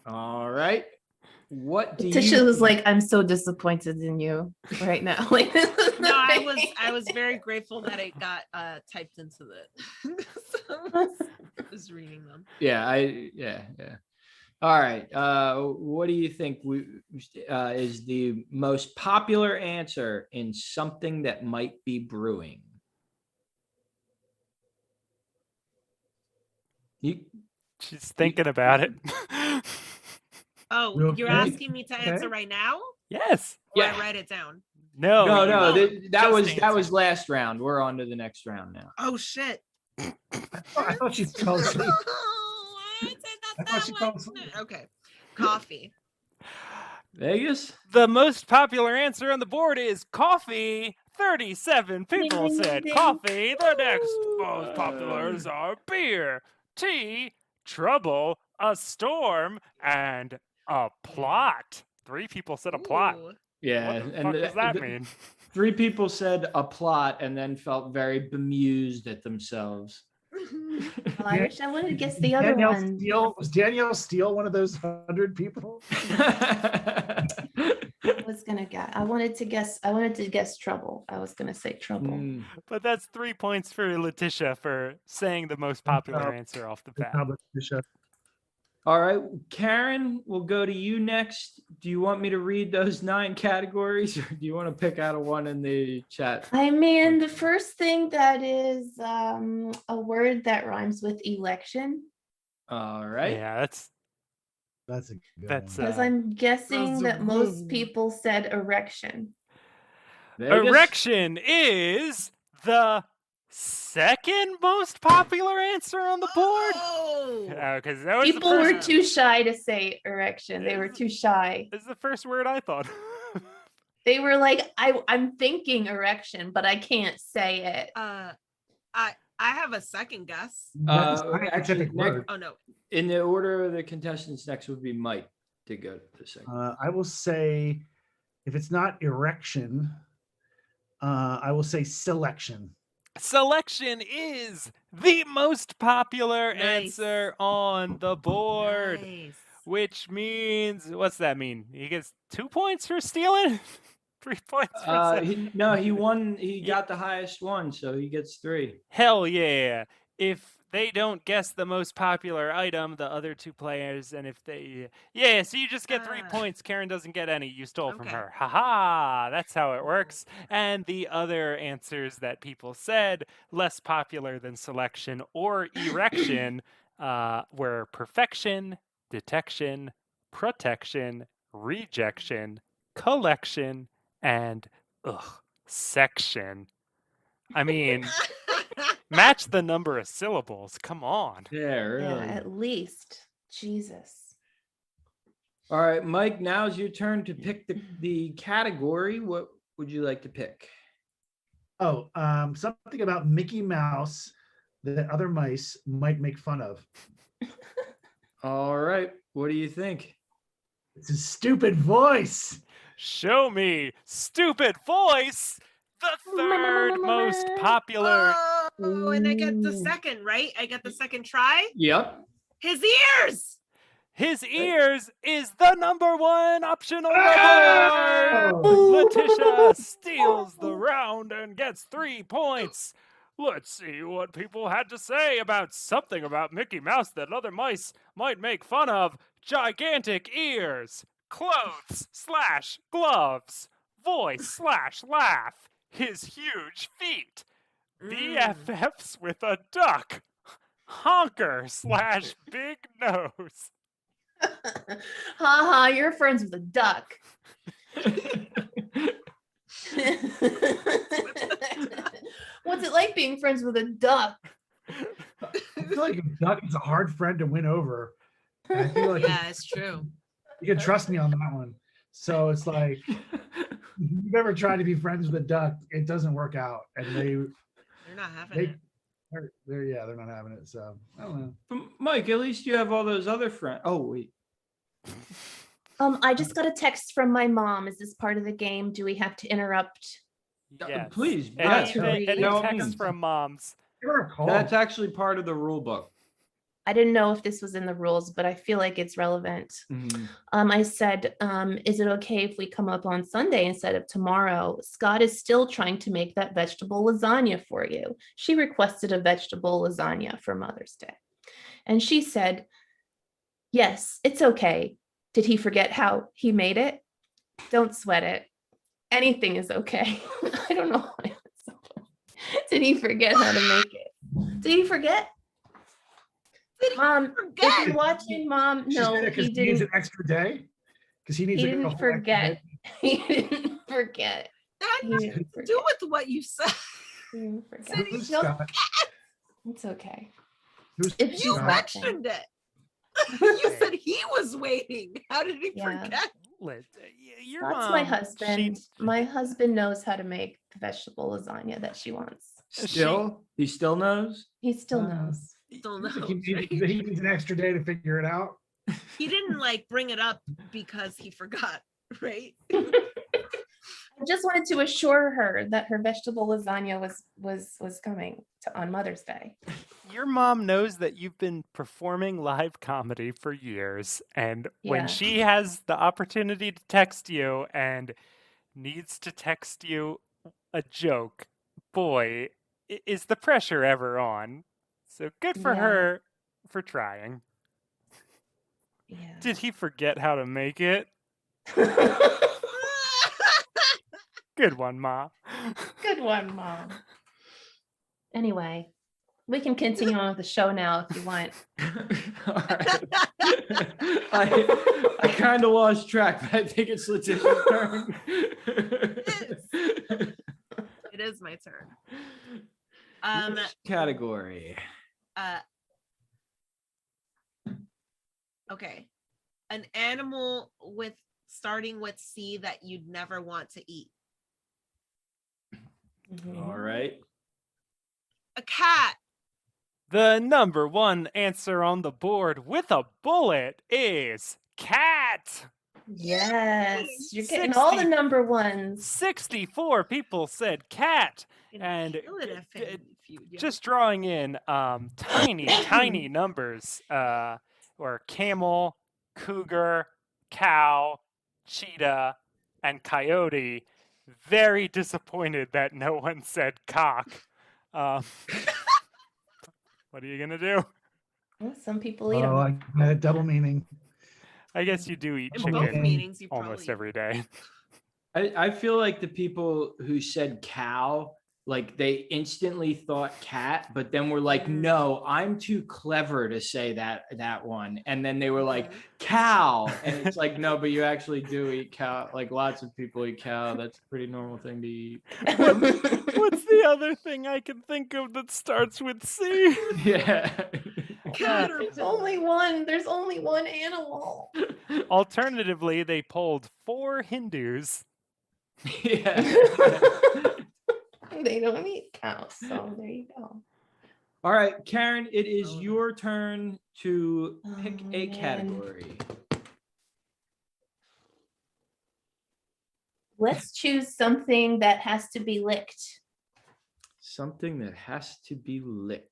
All right. What do Tisha you was like, I'm so disappointed in you right now. Like, No, I was very grateful that it got typed into the so I was reading them. Yeah. All right. What do you think is the most popular answer in something that might be brewing? She's thinking about it. Oh, Real you're quick. asking me to answer right now? Yes. Or Yeah. I write it down? No. No, you that just was answer. last round. We're on to the next round now. Oh shit. I thought she fell asleep. I thought she fell asleep. Okay. Coffee. Vegas? The most popular answer on the board is coffee. 37 people Ding, ding, said ding. coffee. The next most populars are beer, tea, trouble, a storm, and a plot. 3 people said a plot. Ooh. Yeah. What the fuck does that mean? 3 people said a plot and then felt very bemused at themselves. Well, I wish I would have guessed the other one. Was Danielle Steele one of those 100 people? I wanted to guess trouble. I was gonna say trouble. Mm. But that's 3 points for Letitia for saying the most popular job. answer off the Good bat. job, Letitia. All right, Karen, we'll go to you next. Do you want me to read those 9 categories, or do you want to pick out a one in the chat? I mean, the first thing that is a word that rhymes with election, All right. Yeah, that's That's a good That's, one. because I'm guessing That's a that most good people said erection. Vegas? erection is the second most popular answer on the board. Oh. Because that was People the were first, too shy to say erection. They were too shy. This is the first word I thought. They were like, I'm thinking erection, but I can't say it. I have a second guess. That's a Actually, scientific Nick, word. Oh no. in the order of the contestants, next would be Mike to go to the second. I will say, if it's not erection, I will say selection. Selection is the most popular Nice. answer on the board, Nice. which means, what's that mean? He gets 2 points for stealing? 3 points for He won. He got the highest one, so he gets 3. Hell yeah. If they don't guess the most popular item, the other 2 players, and if they... Yeah, so you just get 3 points. Karen doesn't get any. You stole from Okay. her. Ha-ha! That's how it works. And the other answers that people said, less popular than selection or erection, were perfection, detection, protection, rejection, collection, and section. I mean, match the number of syllables. Come on. Yeah, really. Yeah, at least. Jesus. All right, Mike. Now's your turn to pick the category. What would you like to pick? Oh, something about Mickey Mouse that other mice might make fun of. All right. What do you think? It's his stupid voice. Show me stupid voice, the third most popular. Oh, and I get the second, right? I get the second try. Yep. His ears. His ears is the number 1 option on the board. Letitia steals the round and gets 3 points. Let's see what people had to say about something about Mickey Mouse that other mice might make fun of. Gigantic ears, clothes / gloves, voice / laugh, his huge feet, BFFs with a duck, honker / big nose. Haha, you're friends with a duck. What's it like being friends with a duck? I feel like a duck is a hard friend to win over. And I feel like Yeah, it's true. you can trust me on that one. So it's like, if you've ever tried to be friends with a duck, it doesn't work out. And They're not having it. they're not having it. So I don't know. But Mike, at least you have all those other friends. Oh, wait. I just got a text from my mom. Is this part of the game? Do we have to interrupt? Yes. Please. Any No, text from moms. Give her a call. That's actually part of the rule book. I didn't know if this was in the rules, but I feel like it's relevant. I said, is it okay if we come up on Sunday instead of tomorrow? Scott is still trying to make that vegetable lasagna for you. She requested a vegetable lasagna for Mother's Day. And she said, yes, it's okay. Did he forget how he made it? Don't sweat it. Anything is okay. I don't know why. Did he forget how to make it? Did he forget? Mom, if you're watching, Mom, no, he He needs didn't. an extra day because he needs. He a didn't whole extra forget. day. He didn't forget. That had He nothing didn't to forget. do with what you said. He didn't forget. Said Who's he- Scott? It's okay. Who's If she's You Scott? watching. mentioned it. You said he was waiting. How did he Yeah. forget? Your That's mom, my husband. she- My husband knows how to make the vegetable lasagna that she wants. Still? He still knows? He still knows. Still knows. He right? needs an extra day to figure it out. He didn't like bring it up because he forgot, right? I just wanted to assure her that her vegetable lasagna was coming on Mother's Day. Your mom knows that you've been performing live comedy for years, and when Yeah. she has the opportunity to text you and needs to text you a joke, boy, is the pressure ever on. So good for Yeah. her for trying. Yeah. Did he forget how to make it? Good one, Ma. Good one, Mom. Anyway, we can continue on with the show now if you want. All right. I kind of lost track, but I think it's Letitia's turn. It is my turn. Which category? Okay. An animal with starting with C that you'd never want to eat. All right. A cat. The number one answer on the board with a bullet is cat. Yes, you're getting all the number ones. 64 people said cat. And just drawing in tiny numbers were camel, cougar, cow, cheetah, and coyote. Very disappointed that no one said cock. What are you gonna do? Well, some people eat Oh, I them. got a double meaning. I guess you do eat In both chicken meanings, you almost probably every day. I feel like the people who said cow, like they instantly thought cat, but then were like, no, I'm too clever to say that one. And then they were like, cow. And it's like, no, but you actually do eat cow. Like lots of people eat cow. That's a pretty normal thing to eat. What's the other thing I can think of that starts with C? Yeah. There's only one. There's only one animal. Alternatively, they polled 4 Hindus. Yeah. They don't eat cows, so there you go. All right, Karen, it is your turn to pick a man. category. Let's choose something that has to be licked. Something that has to be licked.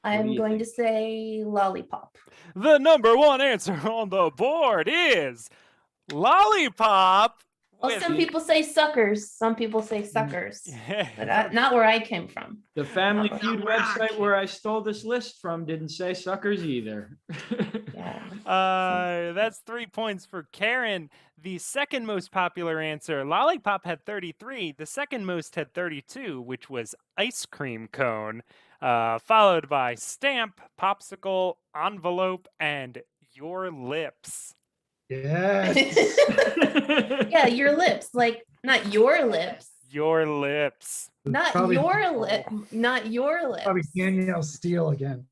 I'm going to say lollipop. The number one answer on the board is lollipop. Well, some people say suckers. Some people say suckers. But not where I came from. The Family Feud website where I stole this list from didn't say suckers either. That's 3 points for Karen. The second most popular answer, lollipop, had 33. The second most had 32, which was ice cream cone, followed by stamp, popsicle, envelope, and your lips. Yes. Yeah, your lips. Like, not your lips. Your lips. Not Probably- your lip. Not your lips. Probably Danielle Steele again.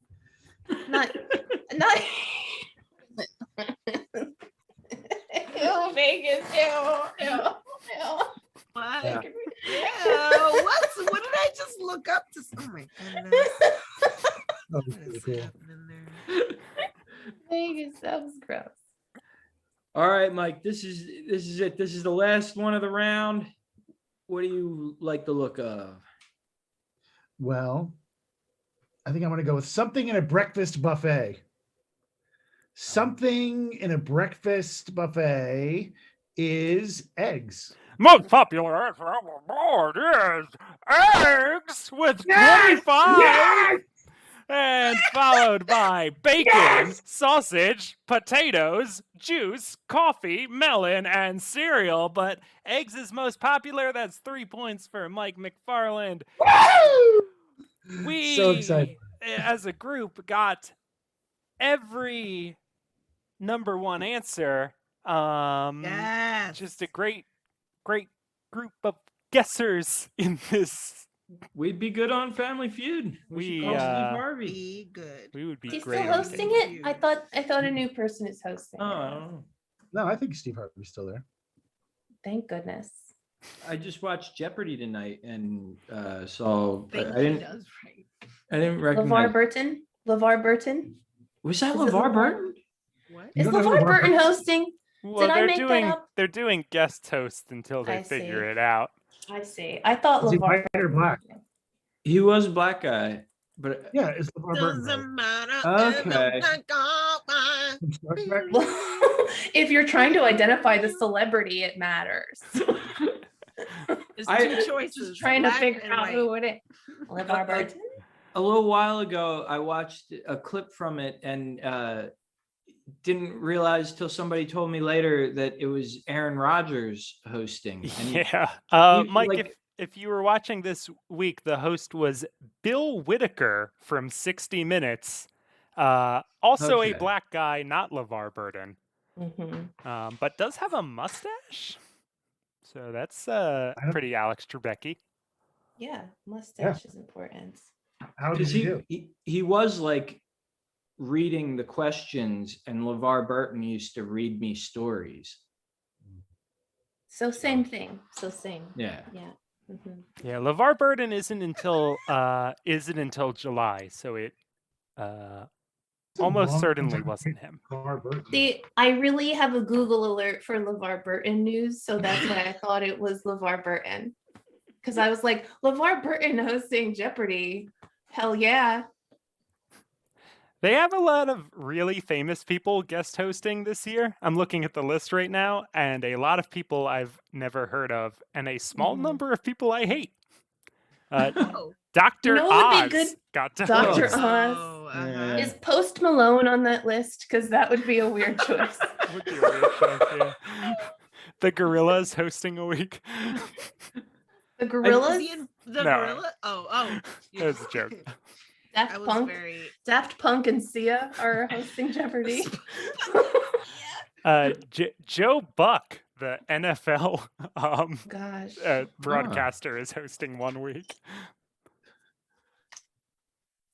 Not. Ew, Vegas. Ew. What? Yeah. What did I just look up to? Oh my goodness. That was What pretty is cool. happening there? Vegas, that was gross. All right, Mike, this is it. This is the last one of the round. What do you like the look of? Well, I think I'm going to go with something in a breakfast buffet. Something in a breakfast buffet is eggs. Most popular answer on the board is eggs with 25. And followed by bacon, sausage, potatoes, juice, coffee, melon, and cereal. But eggs is most popular. That's 3 points for Mike McFarland. We, So excited. as a group, got every number one answer. Yes. Just a great group of guessers in this. We'd be good on Family Feud. We should call Steve Harvey. Be good. We would be Is he great. still on hosting Family it? I thought a new person is hosting. Oh, it. I don't know. No, I think Steve Harvey's still there. Thank goodness. I just watched Jeopardy tonight and saw. Think I he didn't. does right. I didn't recognize. LeVar Burton. Was that Is it LeVar Burton? What? Is You don't know LeVar LeVar Burton Burton? hosting? Well, Did I make that up? they're doing guest host until they I figure see. it out. I see. I thought Is he LeVar. white or black? He was a black guy, but Yeah, it's LeVar Burton. Doesn't matter. Okay. From Star Trek? If you're trying to identify the celebrity, it matters. There's I- two choices. Just trying to black figure and out white. who it is. LeVar Burton. a little while ago, I watched a clip from it and didn't realize till somebody told me later that it was Aaron Rodgers hosting. And Yeah. you- Mike, like- if you were watching this week, the host was Bill Whitaker from 60 Minutes. Also Okay. a black guy, not LeVar Burton, Mhm. but does have a mustache. So that's pretty Alex Trebek-y. Yeah, mustache is important. How did because he do? he was like reading the questions, and LeVar Burton used to read me stories. So same thing. So same. Yeah. Yeah. Mhm. Yeah, LeVar Burton isn't until July, so it almost certainly wasn't him. I really have a Google alert for LeVar Burton news, so that's why I thought it was LeVar Burton. Because I was like, LeVar Burton hosting Jeopardy. Hell yeah. They have a lot of really famous people guest hosting this year. I'm looking at the list right now, and a lot of people I've never heard of, and a small number of people I hate. Oh, Dr. You know what would Oz be good? got to Dr. host. Oz. oh, Yeah. Is Post Malone on that list? Because that would be a weird choice. Would be a weird choice, yeah. The Gorillas hosting a week. The Is Gorillas? he in the No. gorilla? Oh. That was a joke. I Daft was Punk? very. Daft Punk and Sia are hosting Jeopardy. Joe Buck, the NFL Gosh. broadcaster, is hosting one week.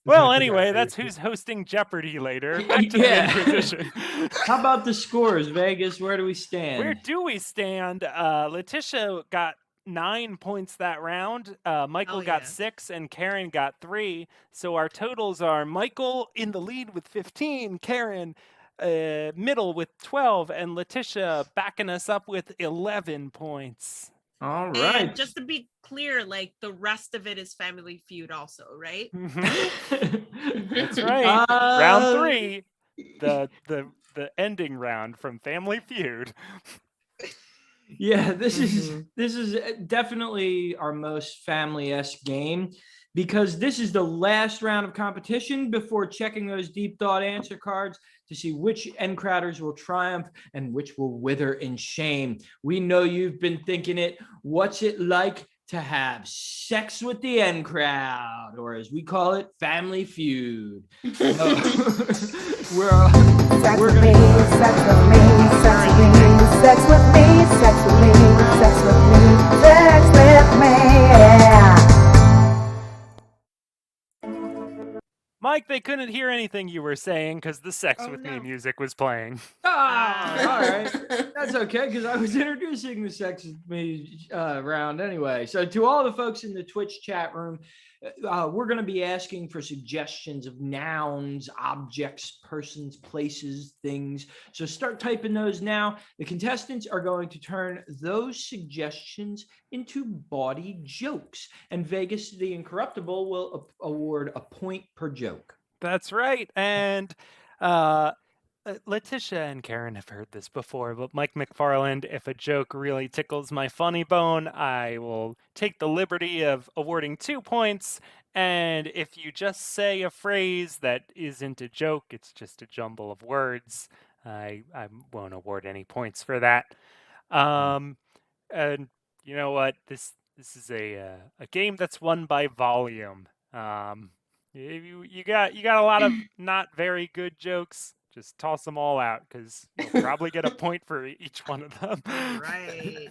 Well, anyway, that's who's hosting Jeopardy later. Back to Yeah. the Inquisition. How about the scores, Vegas? Where do we stand? Where do we stand? Letitia got 9 points that round. Michael Oh, got yeah. 6 and Karen got 3. So our totals are Michael in the lead with 15, Karen middle with 12, and Letitia backing us up with 11 points. All And right. just to be clear, like the rest of it is Family Feud, also, right? That's right. Round 3, the ending round from Family Feud. Yeah, this is definitely our most family-esque game because this is the last round of competition before checking those deep thought answer cards to see which end crowders will triumph and which will wither in shame. We know you've been thinking it. What's it like to have sex with the end crowd, or as we call it, Family Feud? Sex with me, sex with me, sex with me, sex with me, sex with me, sex with me, sex with me, yeah. Mike, they couldn't hear anything you were saying because the Sex Oh, with Me no. music was playing. Ah, all right. That's okay, because I was introducing the Sex with Me round anyway. So to all the folks in the Twitch chat room, we're going to be asking for suggestions of nouns, objects, persons, places, things. So start typing those now. The contestants are going to turn those suggestions into bawdy jokes. And Vegas, the Incorruptible, will award a point per joke. That's right. And Letitia and Karen have heard this before, but Mike McFarland, if a joke really tickles my funny bone, I will take the liberty of awarding 2 points. And if you just say a phrase that isn't a joke, it's just a jumble of words, I won't award any points for that. And you know what? This is a game that's won by volume. You got a lot of not very good jokes. Just toss them all out because you'll probably get a point for each one of them. Right.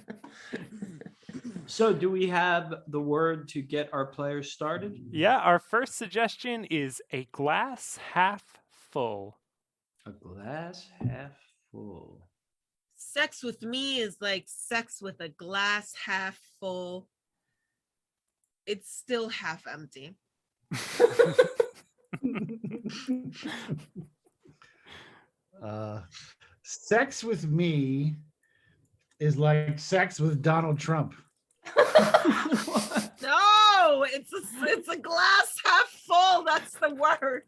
So do we have the word to get our players started? Yeah, our first suggestion is a glass half full. A glass half full. Sex with me is like sex with a glass half full. It's still half empty. Sex with me is like sex with Donald Trump. No, it's a glass half full. That's the word.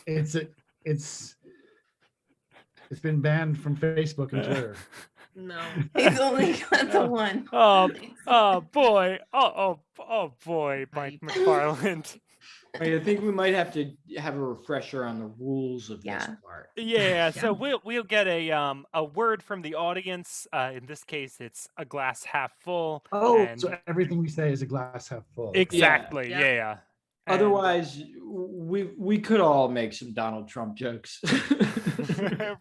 It's been banned from Facebook and Twitter. No. He's only got the one. Oh boy. Oh boy, Mike McFarland. I think we might have to have a refresher on the rules of this Yeah. part. Yeah, so we'll get a word from the audience. In this case, it's a glass half full. Oh, and- so everything we say is a glass half full. Exactly. Yeah. Yeah. And- Otherwise, we could all make some Donald Trump jokes.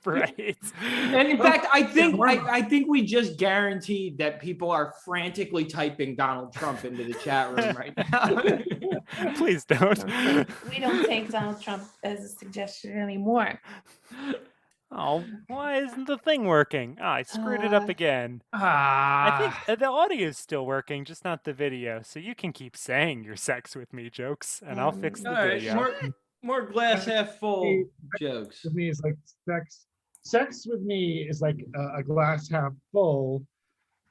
right. And in fact, I think we just guaranteed that people are frantically typing Donald Trump into the chat room right now. Please don't. We don't take Donald Trump as a suggestion anymore. Oh, why isn't the thing working? Oh, I screwed it up again. I Ah. think the audio is still working, just not the video. So you can keep saying your sex with me jokes, and I'll fix the All right, video. more glass half full jokes. With me is like sex. Sex with me is like a glass half full.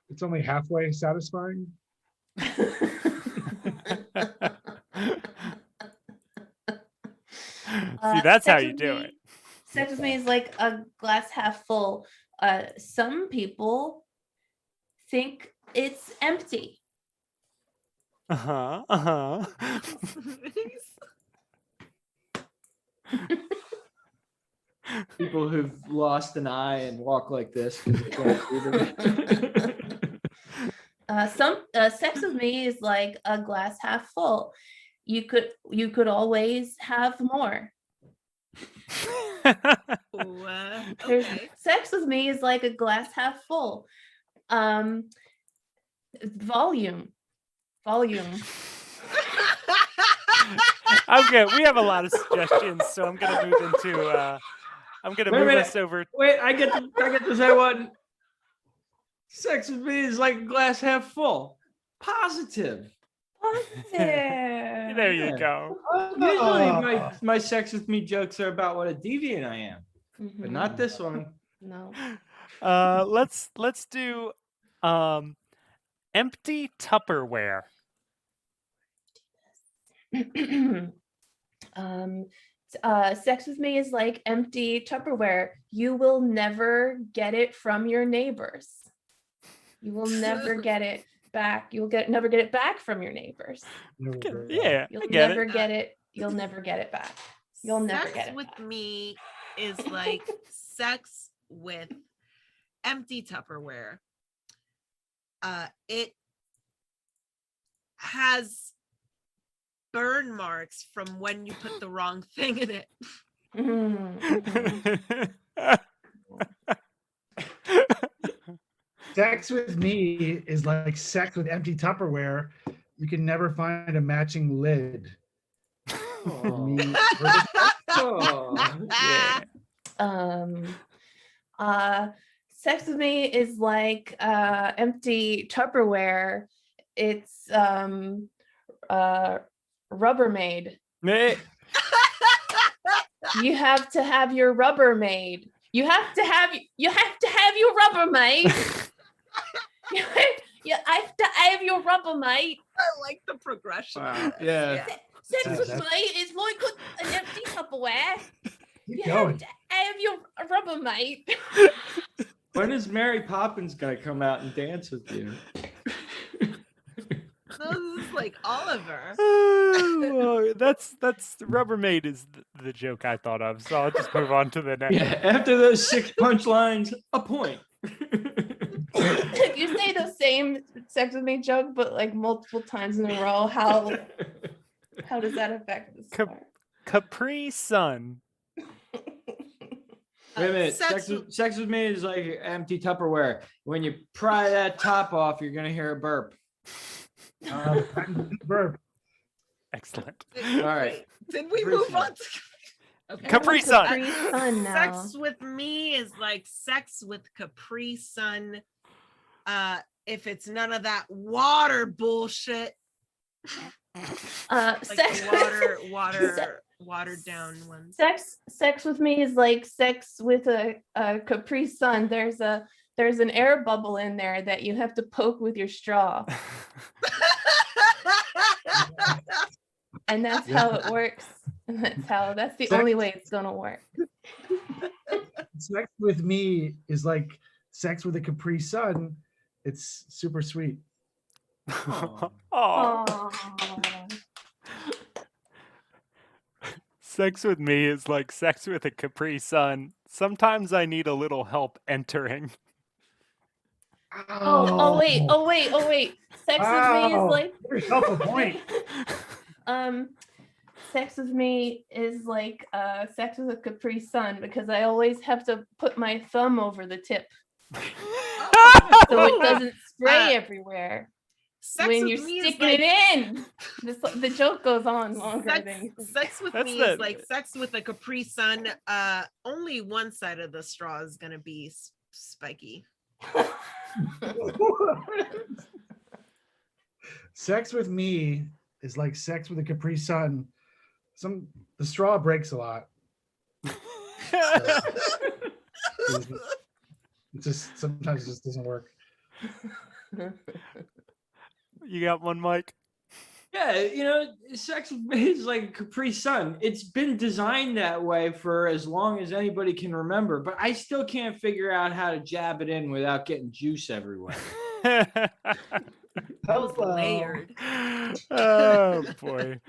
It's only halfway satisfying. See, that's how you do it. Sex with me is like a glass half full. Some people think it's empty. People who've lost an eye and walk like this. 'cause they can't see them. Sex with me is like a glass half full. You could always have more. Okay. Sex with me is like a glass half full. Volume. Okay, we have a lot of suggestions, so I'm gonna move into. I'm gonna Wait a move minute. us over. Wait, I get to say one. Sex with me is like a glass half full. Positive. There you Yeah. go. Usually my sex with me jokes are about what a deviant I am, but not this one. No. Let's do empty Tupperware. Sex with me is like empty Tupperware. You will never get it from your neighbors. You will never get it back. Never get it back from your neighbors. Yeah, You'll I get never it. get it. You'll never get it back. You'll never Sex get it with back. me is like sex with empty Tupperware. It has burn marks from when you put the wrong thing in it. Sex with me is like sex with empty Tupperware. You can never find a matching lid. For me, Sex with me is like empty Tupperware. It's Rubbermaid. You have to have your Rubbermaid. You have to have your Rubbermaid. you have to have your Rubbermaid. I like the progression. Wow. Yeah. Sex with me is like an empty Tupperware. keep You going. have to have your Rubbermaid. When is Mary Poppins gonna come out and dance with you? This is like Oliver. Oh, that's Rubbermaid is the joke I thought of. So I'll just move on to the next. Yeah. After those 6 punchlines, a point. If you say the same sex with me joke, but like multiple times in a row, how does that affect the score? Capri Sun. Wait a minute. Sex Sex with me is like empty Tupperware. When you pry that top off, you're gonna hear a burp. Verb. Excellent. All right. Did we Capri move Sun. on to okay. Capri Sun. Capri Sun now. Sex with me is like sex with Capri Sun. If it's none of that water bullshit, like Sex watered down ones. sex with me is like sex with a Capri Sun. There's an air bubble in there that you have to poke with your straw, and that's how it works. And that's the only way it's gonna work. Sex with me is like sex with a Capri Sun. It's super sweet. Aw. Aw. Sex with me is like sex with a Capri Sun. Sometimes I need a little help entering. Oh wait. Sex with me is like yourself a point. Sex with me is like sex with a Capri Sun because I always have to put my thumb over the tip so it doesn't spray everywhere. Sex when with you're me sticking is like, it in. The joke goes on longer than sex with That's me the- is like sex with a Capri Sun. Only one side of the straw is gonna be spiky. Sex with me is like sex with a Capri Sun. The straw breaks a lot. It just sometimes it just doesn't work. You got one, Mike? Yeah, sex is like a Capri Sun. It's been designed that way for as long as anybody can remember, but I still can't figure out how to jab it in without getting juice everywhere. That was layered. Oh boy.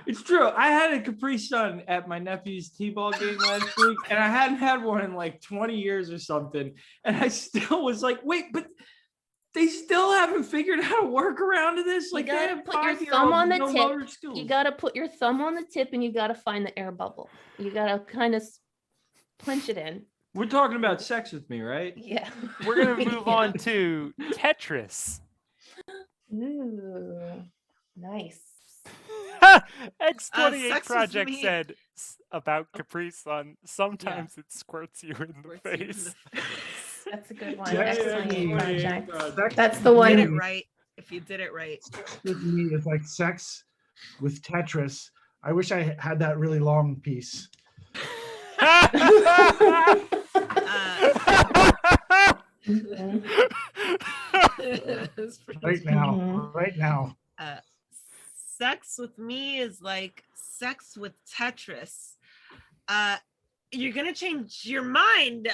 It's true. I had a Capri Sun at my nephew's T-ball game last week, and I hadn't had one in like 20 years or something. And I still was like, wait, but they still haven't figured out how to work around to this. Like, You they gotta have put your 5-year-olds thumb on with the no tip. motor skills. You gotta put your thumb on the tip and you gotta find the air bubble. You gotta kind of punch it in. We're talking about sex with me, right? Yeah. We're gonna move on to Tetris. Ooh, nice. X28 sex with Project me- said about Capri Sun, sometimes it squirts you in the Squirts you in face. the That's a good one. Yeah, Excellent yeah, project. Sex That's the with Did one. it me- right. If you did it right. With me is like sex with Tetris. I wish I had that really long piece. Mhm. It's pretty Right now. Right now. Sex with me is like sex with Tetris. You're gonna change your mind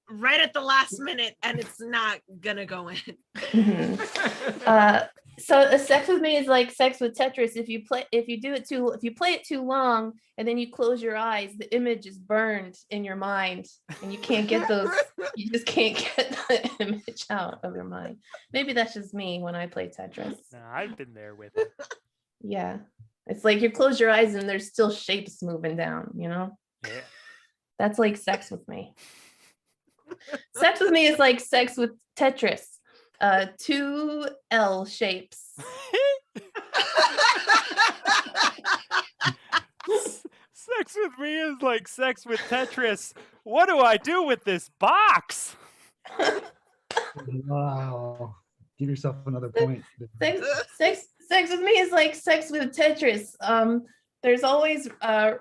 right at the last minute, and it's not gonna go in. Mhm. So a sex with me is like sex with Tetris. If you play it too long and then you close your eyes, the image is burned in your mind and you can't get those, you just can't get the image out of your mind. Maybe that's just me when I play Tetris. No, I've been there with it. Yeah. It's like you close your eyes and there's still shapes moving down, Yeah. That's like sex with me. Sex with me is like sex with Tetris. 2 L shapes. Sex with me is like sex with Tetris. What do I do with this box? Wow. Give yourself another point. Sex with me is like sex with Tetris. There's always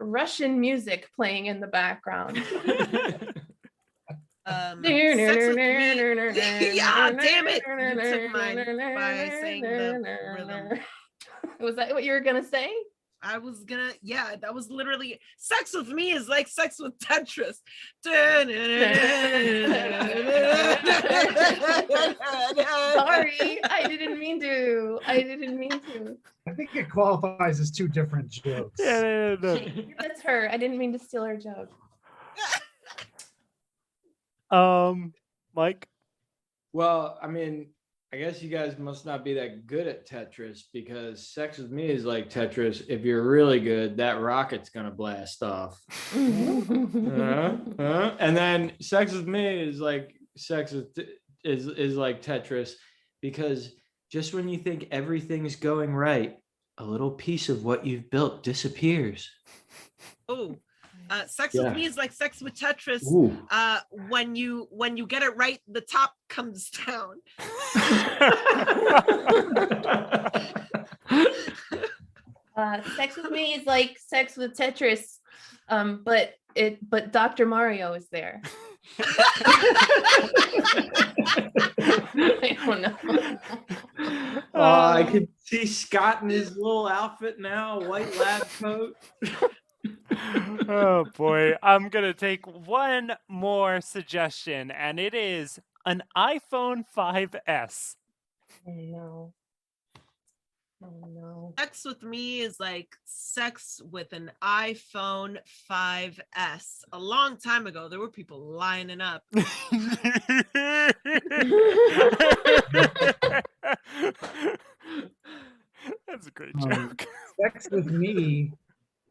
Russian music playing in the background. Sex with me. Yeah, damn it. You took mine by saying the rhythm. Was that what you were gonna say? I was gonna, yeah, that was literally sex with me is like sex with Tetris. Sorry, I didn't mean to. I think it qualifies as 2 different jokes. Yeah, no. That's her. I didn't mean to steal her joke. Mike. Well, I mean, I guess you guys must not be that good at Tetris, because sex with me is like Tetris. If you're really good, that rocket's gonna blast off. And then sex with me is like is like Tetris, because just when you think everything is going right, a little piece of what you've built disappears. Oh, sex Yeah. with me is like sex with Tetris. Ooh. When you get it right, the top comes down. Sex with me is like sex with Tetris, but Dr. Mario is there. I don't know. I could see Scott in his little outfit now, white lab coat. Oh boy, I'm gonna take one more suggestion, and it is an iPhone 5S. Oh no. Oh no. Sex with me is like sex with an iPhone 5S. A long time ago, there were people lining up. That's a great Um, joke. Sex with me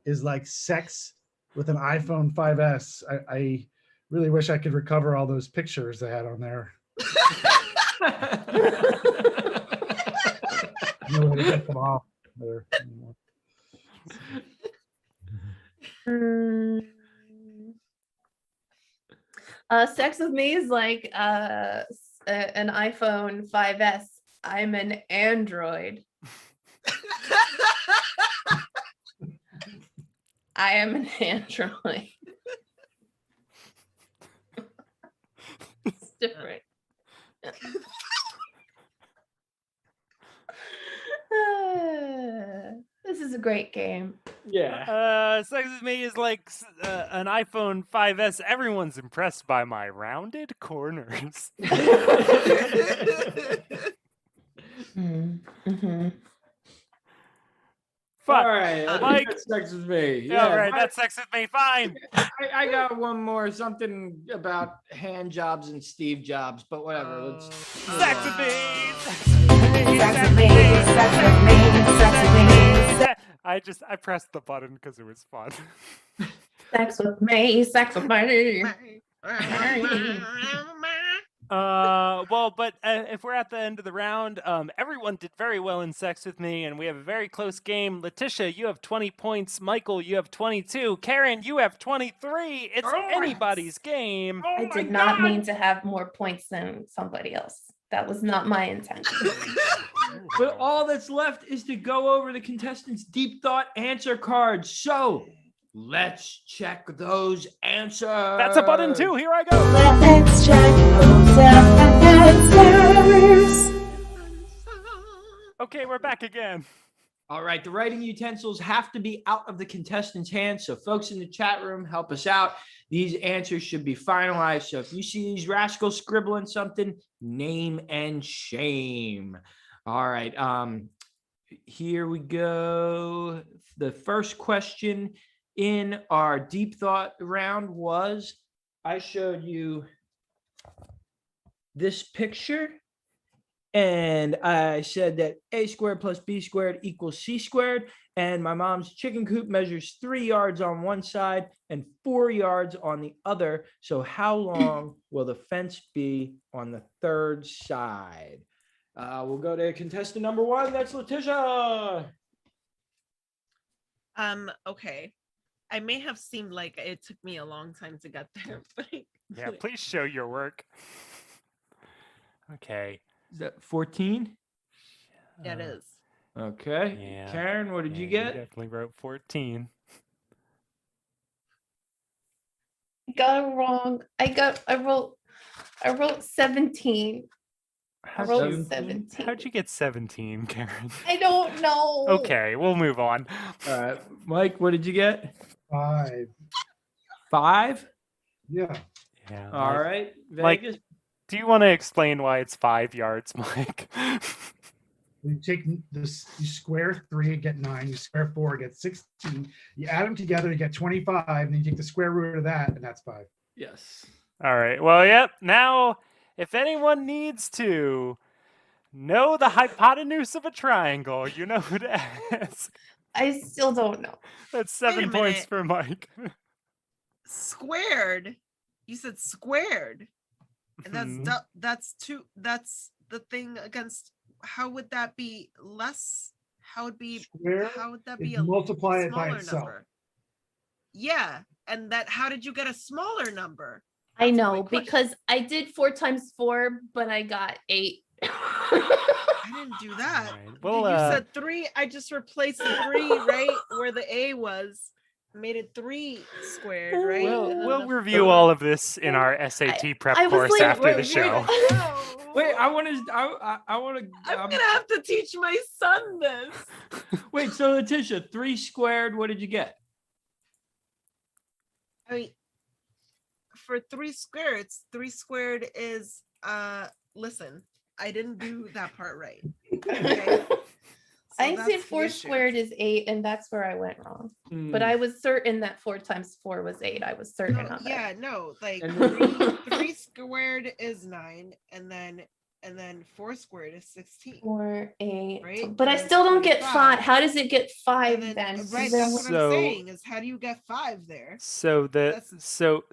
is like sex with an iPhone 5S. I really wish I could recover all those pictures they had on there. No way to get them off there anymore. Sex with me is like an iPhone 5S. I'm an Android. I am an Android. It's different. This is a great game. Yeah. Sex with me is like an iPhone 5S. Everyone's impressed by my rounded corners. Mm-hmm. Fuck. All right, I think Mike. that's sex with me. Yeah, all right, Mike, that's sex with me. Fine. I got one more, something about hand jobs and Steve Jobs, but whatever. Let's Sex with me. Sex with me, sex with me, sex with me, sex. I pressed the button because it was fun. Sex with me, sex with me. Well, but if we're at the end of the round, everyone did very well in Sex with Me, and we have a very close game. Letitia, you have 20 points. Michael, you have 22. Karen, you have 23. It's anybody's game. I did not mean to have more points than somebody else. That was not my intention. But all that's left is to go over the contestants' deep thought answer cards. So let's check those answers. That's a button too. Here I go. Let's check those answers. Okay, we're back again. All right, the writing utensils have to be out of the contestants' hands. So folks in the chat room, help us out. These answers should be finalized. So if you see these rascals scribbling something, name and shame. All right, here we go. The first question in our deep thought round was, I showed you this picture and I said that a squared plus b squared equals c squared, and my mom's chicken coop measures 3 yards on one side and 4 yards on the other. So how long will the fence be on the third side? We'll go to contestant number 1. That's Letitia. Okay. I may have seemed like it took me a long time to get there, but Yeah, please show your work. Okay. Is that 14? yeah, it is. Okay. Yeah. Karen, what did you You get? definitely wrote 14. Got it wrong. I wrote 17. I wrote 17. How'd you get 17, Karen? I don't know. Okay, we'll move on. All right. Mike, what did you get? 5. 5? Yeah. Yeah. All right. Mike, Vegas. do you want to explain why it's 5 yards, Mike? You take this, you square 3, get 9. You square 4, get 16. You add them together, you get 25. And then you take the square root of that, and that's 5. Yes. All right. Well, yep. Now, if anyone needs to know the hypotenuse of a triangle, you know who to ask. I still don't know. That's 7 points minute. for Mike. Squared. You said squared. And Mhm. that's two. That's the thing against. How would that be less? How would be? Square How would that is be a multiply it by smaller itself. number? Yeah, and that. How did you get a smaller number? I That's a know great question. because I did 4 times 4, but I got 8. I didn't do that. All right. Well, You said 3. I just replaced the 3 right where the A was. Made it 3 squared, right? we'll review all of this in our SAT prep I was course like, after the wait, show. Wait, I want to. I want to. I'm gonna have to teach my son this. Wait. So Letitia, 3 squared. What did you get? I mean, for 3 squared, 3 squared is listen, I didn't do that part right. Okay. So I that's said the 4 issue. squared is 8, and that's where I went wrong. But I was certain that 4 times 4 was 8. I was certain No, of yeah, no, like And 3 squared is 9, and and then 4 squared is 16. 4, 8. Right? But I And then still don't get 25. 5. How does it get 5 And then? right, Then that's what So- I'm saying is how do you get 5 there? So the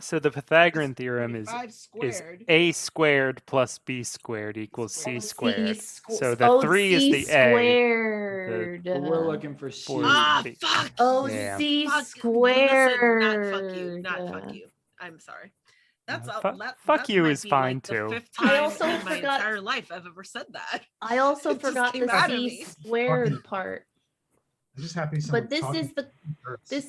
the Pythagorean theorem is 5 squared. a squared plus b squared equals c squared. C So the 3 is C the a. squared. But we're looking for C. 4 is Ah, the b. fuck. Oh, Yeah. C Fuck. squared. Listen, not fuck you. Not fuck you. I'm sorry. That's Fuck you might is be, fine, like, too. The 5th I time also in my forgot- entire life I've ever said that. I also It just forgot came the out of C me. squared part. I'm just happy. But this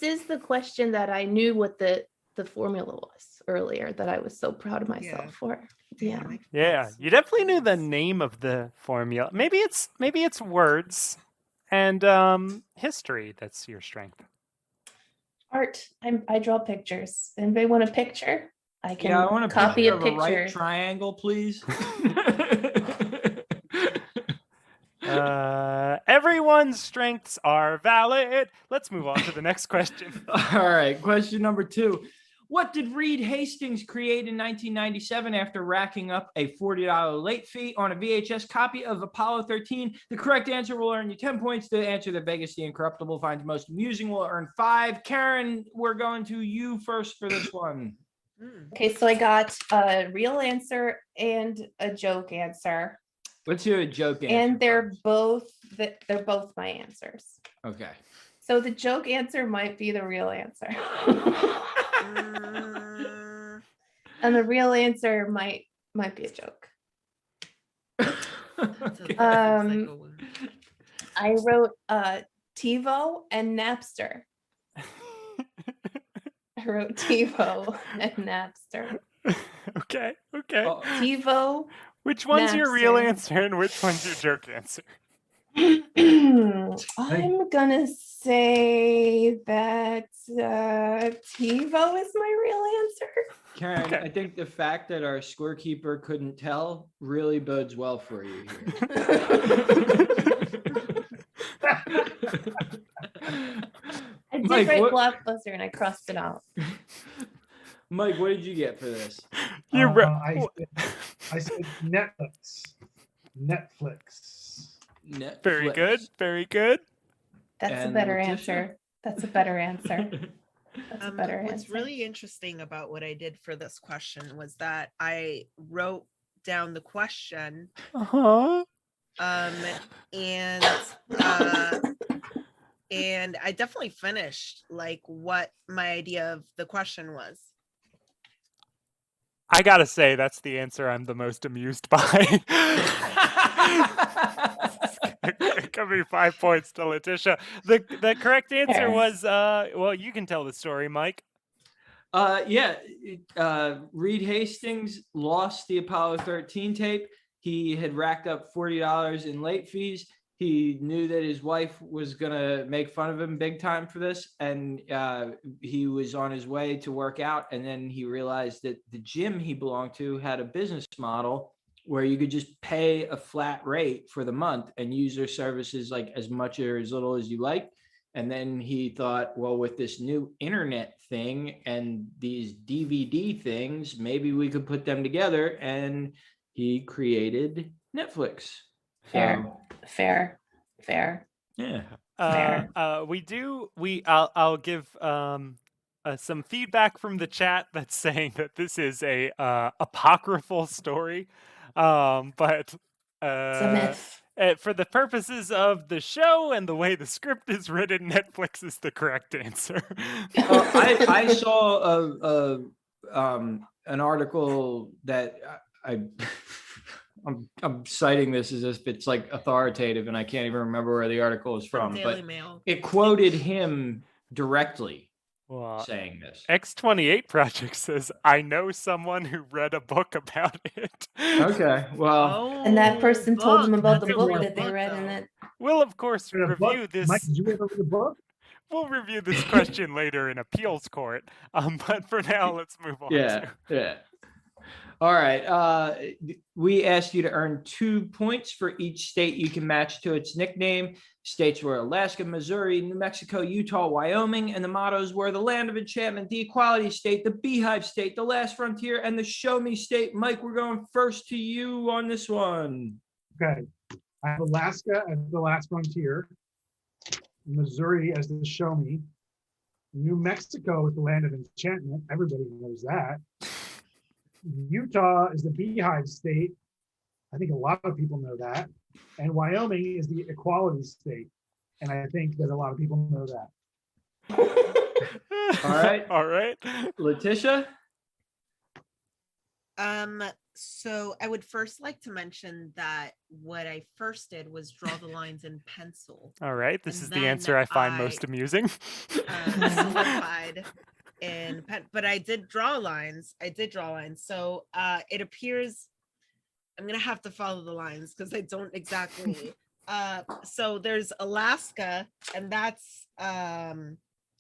is the question that I knew what the formula was earlier that I was so proud of myself Yeah. for. Damn, Yeah. I Yeah, forgot you definitely knew the something. name of the formula. Maybe it's words and history that's your strength. Art. I draw pictures. Anybody want a picture? I can Yeah, I want a copy picture a of a right picture. triangle, please. Everyone's strengths are valid. Let's move on to the next question. All right, question number 2. What did Reed Hastings create in 1997 after racking up a $40 late fee on a VHS copy of Apollo 13? The correct answer will earn you 10 points. The answer that Vegas the Incorruptible finds most amusing will earn 5. Karen, we're going to you first for this one. Okay, so I got a real answer and a joke answer. Let's hear a joke answer. And they're first. both my answers. Okay. So the joke answer might be the real answer. And the real answer might be a joke. I wrote TiVo and Napster. I wrote TiVo and Napster. Okay. Oh, TiVo. Which one's your real Napster. answer and which one's your joke answer? I'm gonna say that TiVo is my real answer. Karen, Okay. I think the fact that our scorekeeper couldn't tell really bodes well for you here. I did Mike, write what- Blockbuster and I crossed it out. Mike, what did you get for this? You I said Netflix. Very Netflix. good. Very good. That's a And better Letitia? answer. That's a better answer. That's a better What's answer. really interesting about what I did for this question was that I wrote down the question Uh-huh. and I definitely finished like what my idea of the question was. I gotta say, that's the answer I'm the most amused by. Give me 5 points to Letitia. The correct answer Fair. was well, you can tell the story, Mike. Reed Hastings lost the Apollo 13 tape. He had racked up $40 in late fees. He knew that his wife was going to make fun of him big time for this. And he was on his way to work out. And then he realized that the gym he belonged to had a business model where you could just pay a flat rate for the month and use their services like as much or as little as you like. And then he thought, well, with this new internet thing and these DVD things, maybe we could put them together. And he created Netflix. Fair. Fair. Yeah. Fair. I'll give some feedback from the chat that's saying that this is a apocryphal story, but It's a myth. for the purposes of the show and the way the script is written, Netflix is the correct answer. I saw an article that I'm citing this as if it's like authoritative, and I can't even remember where the article is from, Daily but Mail. it quoted him directly Well, saying this. X28 Project says, I know someone who read a book about it. Okay, well, And that person told them about the That's a book real that they book, read though. in it. We'll, of course, Read a review book? this. Mike, did you ever read a book? We'll review this question later in appeals court. But for now, let's move on. yeah. All right. We asked you to earn 2 points for each state you can match to its nickname. States were Alaska, Missouri, New Mexico, Utah, Wyoming, and the mottos were the land of enchantment, the equality state, the beehive state, the last frontier, and the show me state. Mike, we're going first to you on this one. Okay. I have Alaska as the last frontier, Missouri as the show me, New Mexico is the land of enchantment. Everybody knows that. Utah is the beehive state. I think a lot of people know that. And Wyoming is the equality state. And I think that a lot of people know that. All right. All right. Letitia? So I would first like to mention that what I first did was draw the lines in pencil. All right. This And is the then answer I find most amusing. Solidified in pen, but I did draw lines. So it appears I'm gonna have to follow the lines because I don't exactly. So there's Alaska, and that's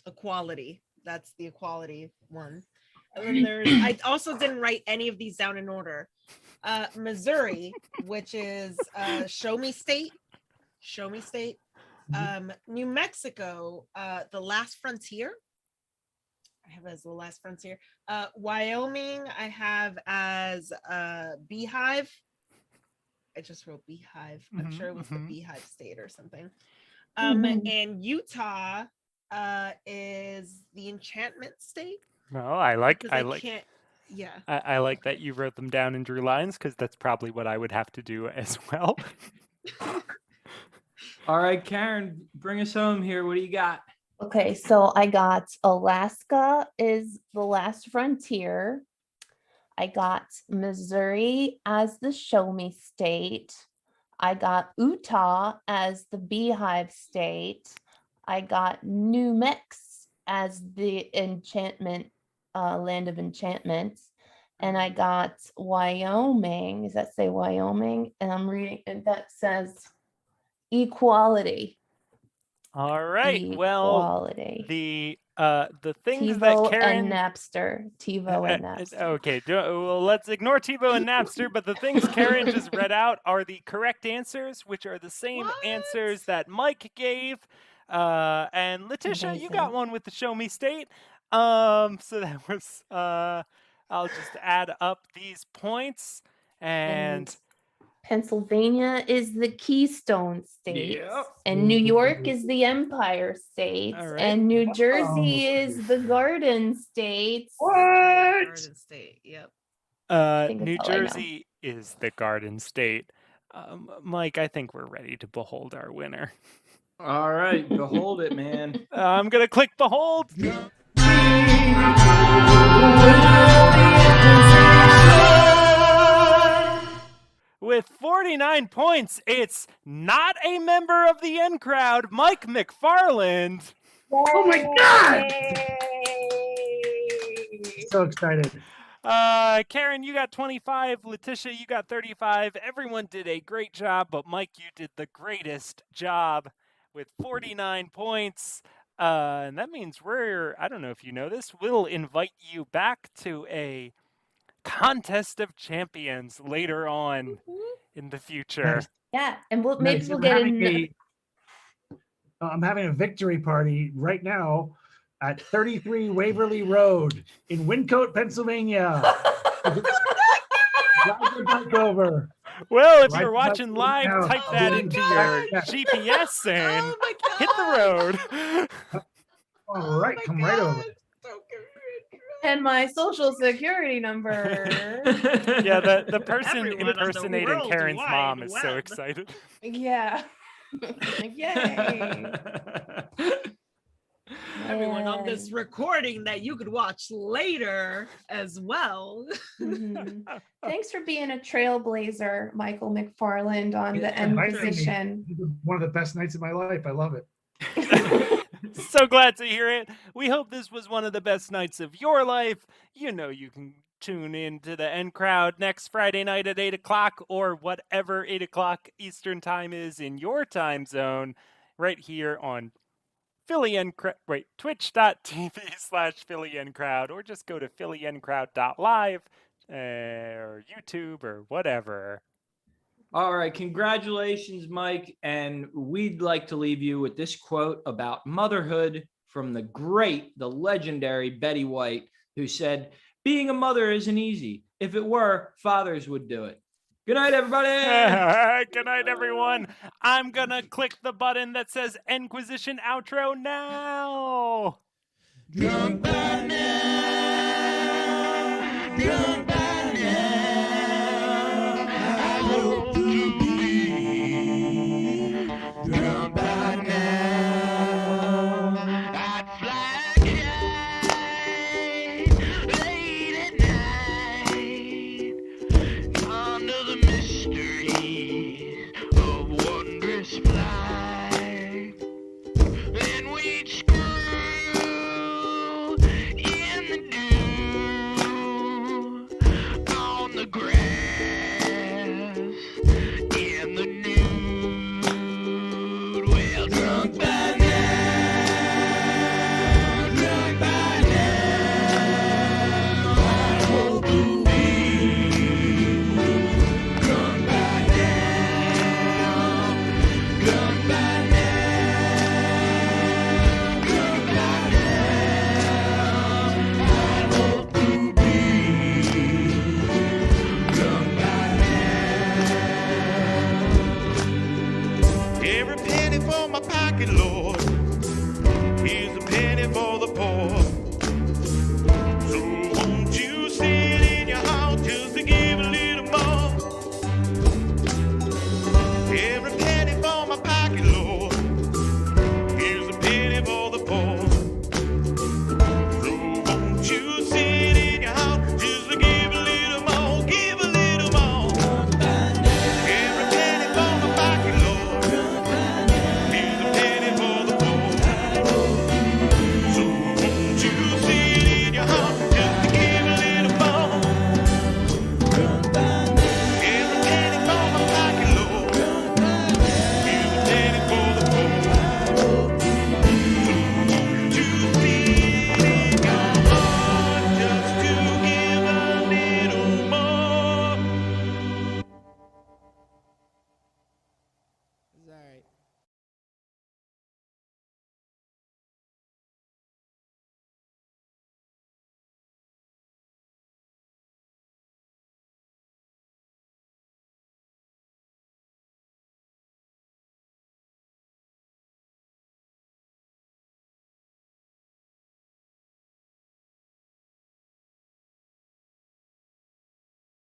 equality. That's the equality one. And then there's, I also didn't write any of these down in order. Missouri, which is show me state. New Mexico, the last frontier. I have as the last frontier. Wyoming, I have as beehive. I just wrote beehive. I'm sure it was the beehive state or something. And Utah is the enchantment state. No, I like that you wrote them down and drew lines because that's probably what I would have to do as well. All right, Karen, bring us home here. What do you got? Okay, so I got Alaska is the last frontier. I got Missouri as the show me state. I got Utah as the beehive state. I got New Mex as the enchantment, land of enchantment. And I got Wyoming. Does that say Wyoming? And I'm reading, and that says equality. All right. Equality. Well, the things TiVo that Karen and Napster. TiVo and Napster. Okay, well, let's ignore TiVo and Napster, but the things Karen just read out are the correct answers, which are the same answers that Mike gave. And Letitia, you got one with the show me state. So that was I'll just add up these points and Pennsylvania is the Keystone State, and New York is the Empire State, and New Jersey is the Garden State. Garden State, yep. New Jersey is the Garden State. Mike, I think we're ready to behold our winner. All right, behold it, man. I'm gonna click behold. With 49 points, it's not a member of the in crowd, Mike McFarland. Oh my God! So excited. Karen, you got 25. Letitia, you got 35. Everyone did a great job, but Mike, you did the greatest job with 49 points. And that means I don't know if you know this, we'll invite you back to a Contest of Champions later on in the future. Yeah, and maybe we'll get I'm having a victory party right now at 33 Waverly Road in Wyncote, Pennsylvania. Over. Well, if you're watching live, type that into your GPS and hit the road. All right, come right over. And my social security number. Yeah, the person impersonating Karen's mom is so excited. Yeah. Yay. Everyone on this recording that you could watch later as well. Thanks for being a trailblazer, Michael McFarland, on the NQuisition. One of the best nights of my life. I love it. So glad to hear it. We hope this was one of the best nights of your life. You know you can tune in to the N Crowd next Friday night at 8 o'clock or whatever 8 o'clock Eastern time is in your time zone right here on twitch.tv/PhillyNCrowd, or just go to PhillyNCrowd.live or YouTube or whatever. All right, congratulations, Mike. And we'd like to leave you with this quote about motherhood from the great, the legendary Betty White, who said, "Being a mother isn't easy. If it were, fathers would do it." Good night, everybody. Good night, everyone. I'm going to click the button that says NQuisition outro now. Drunk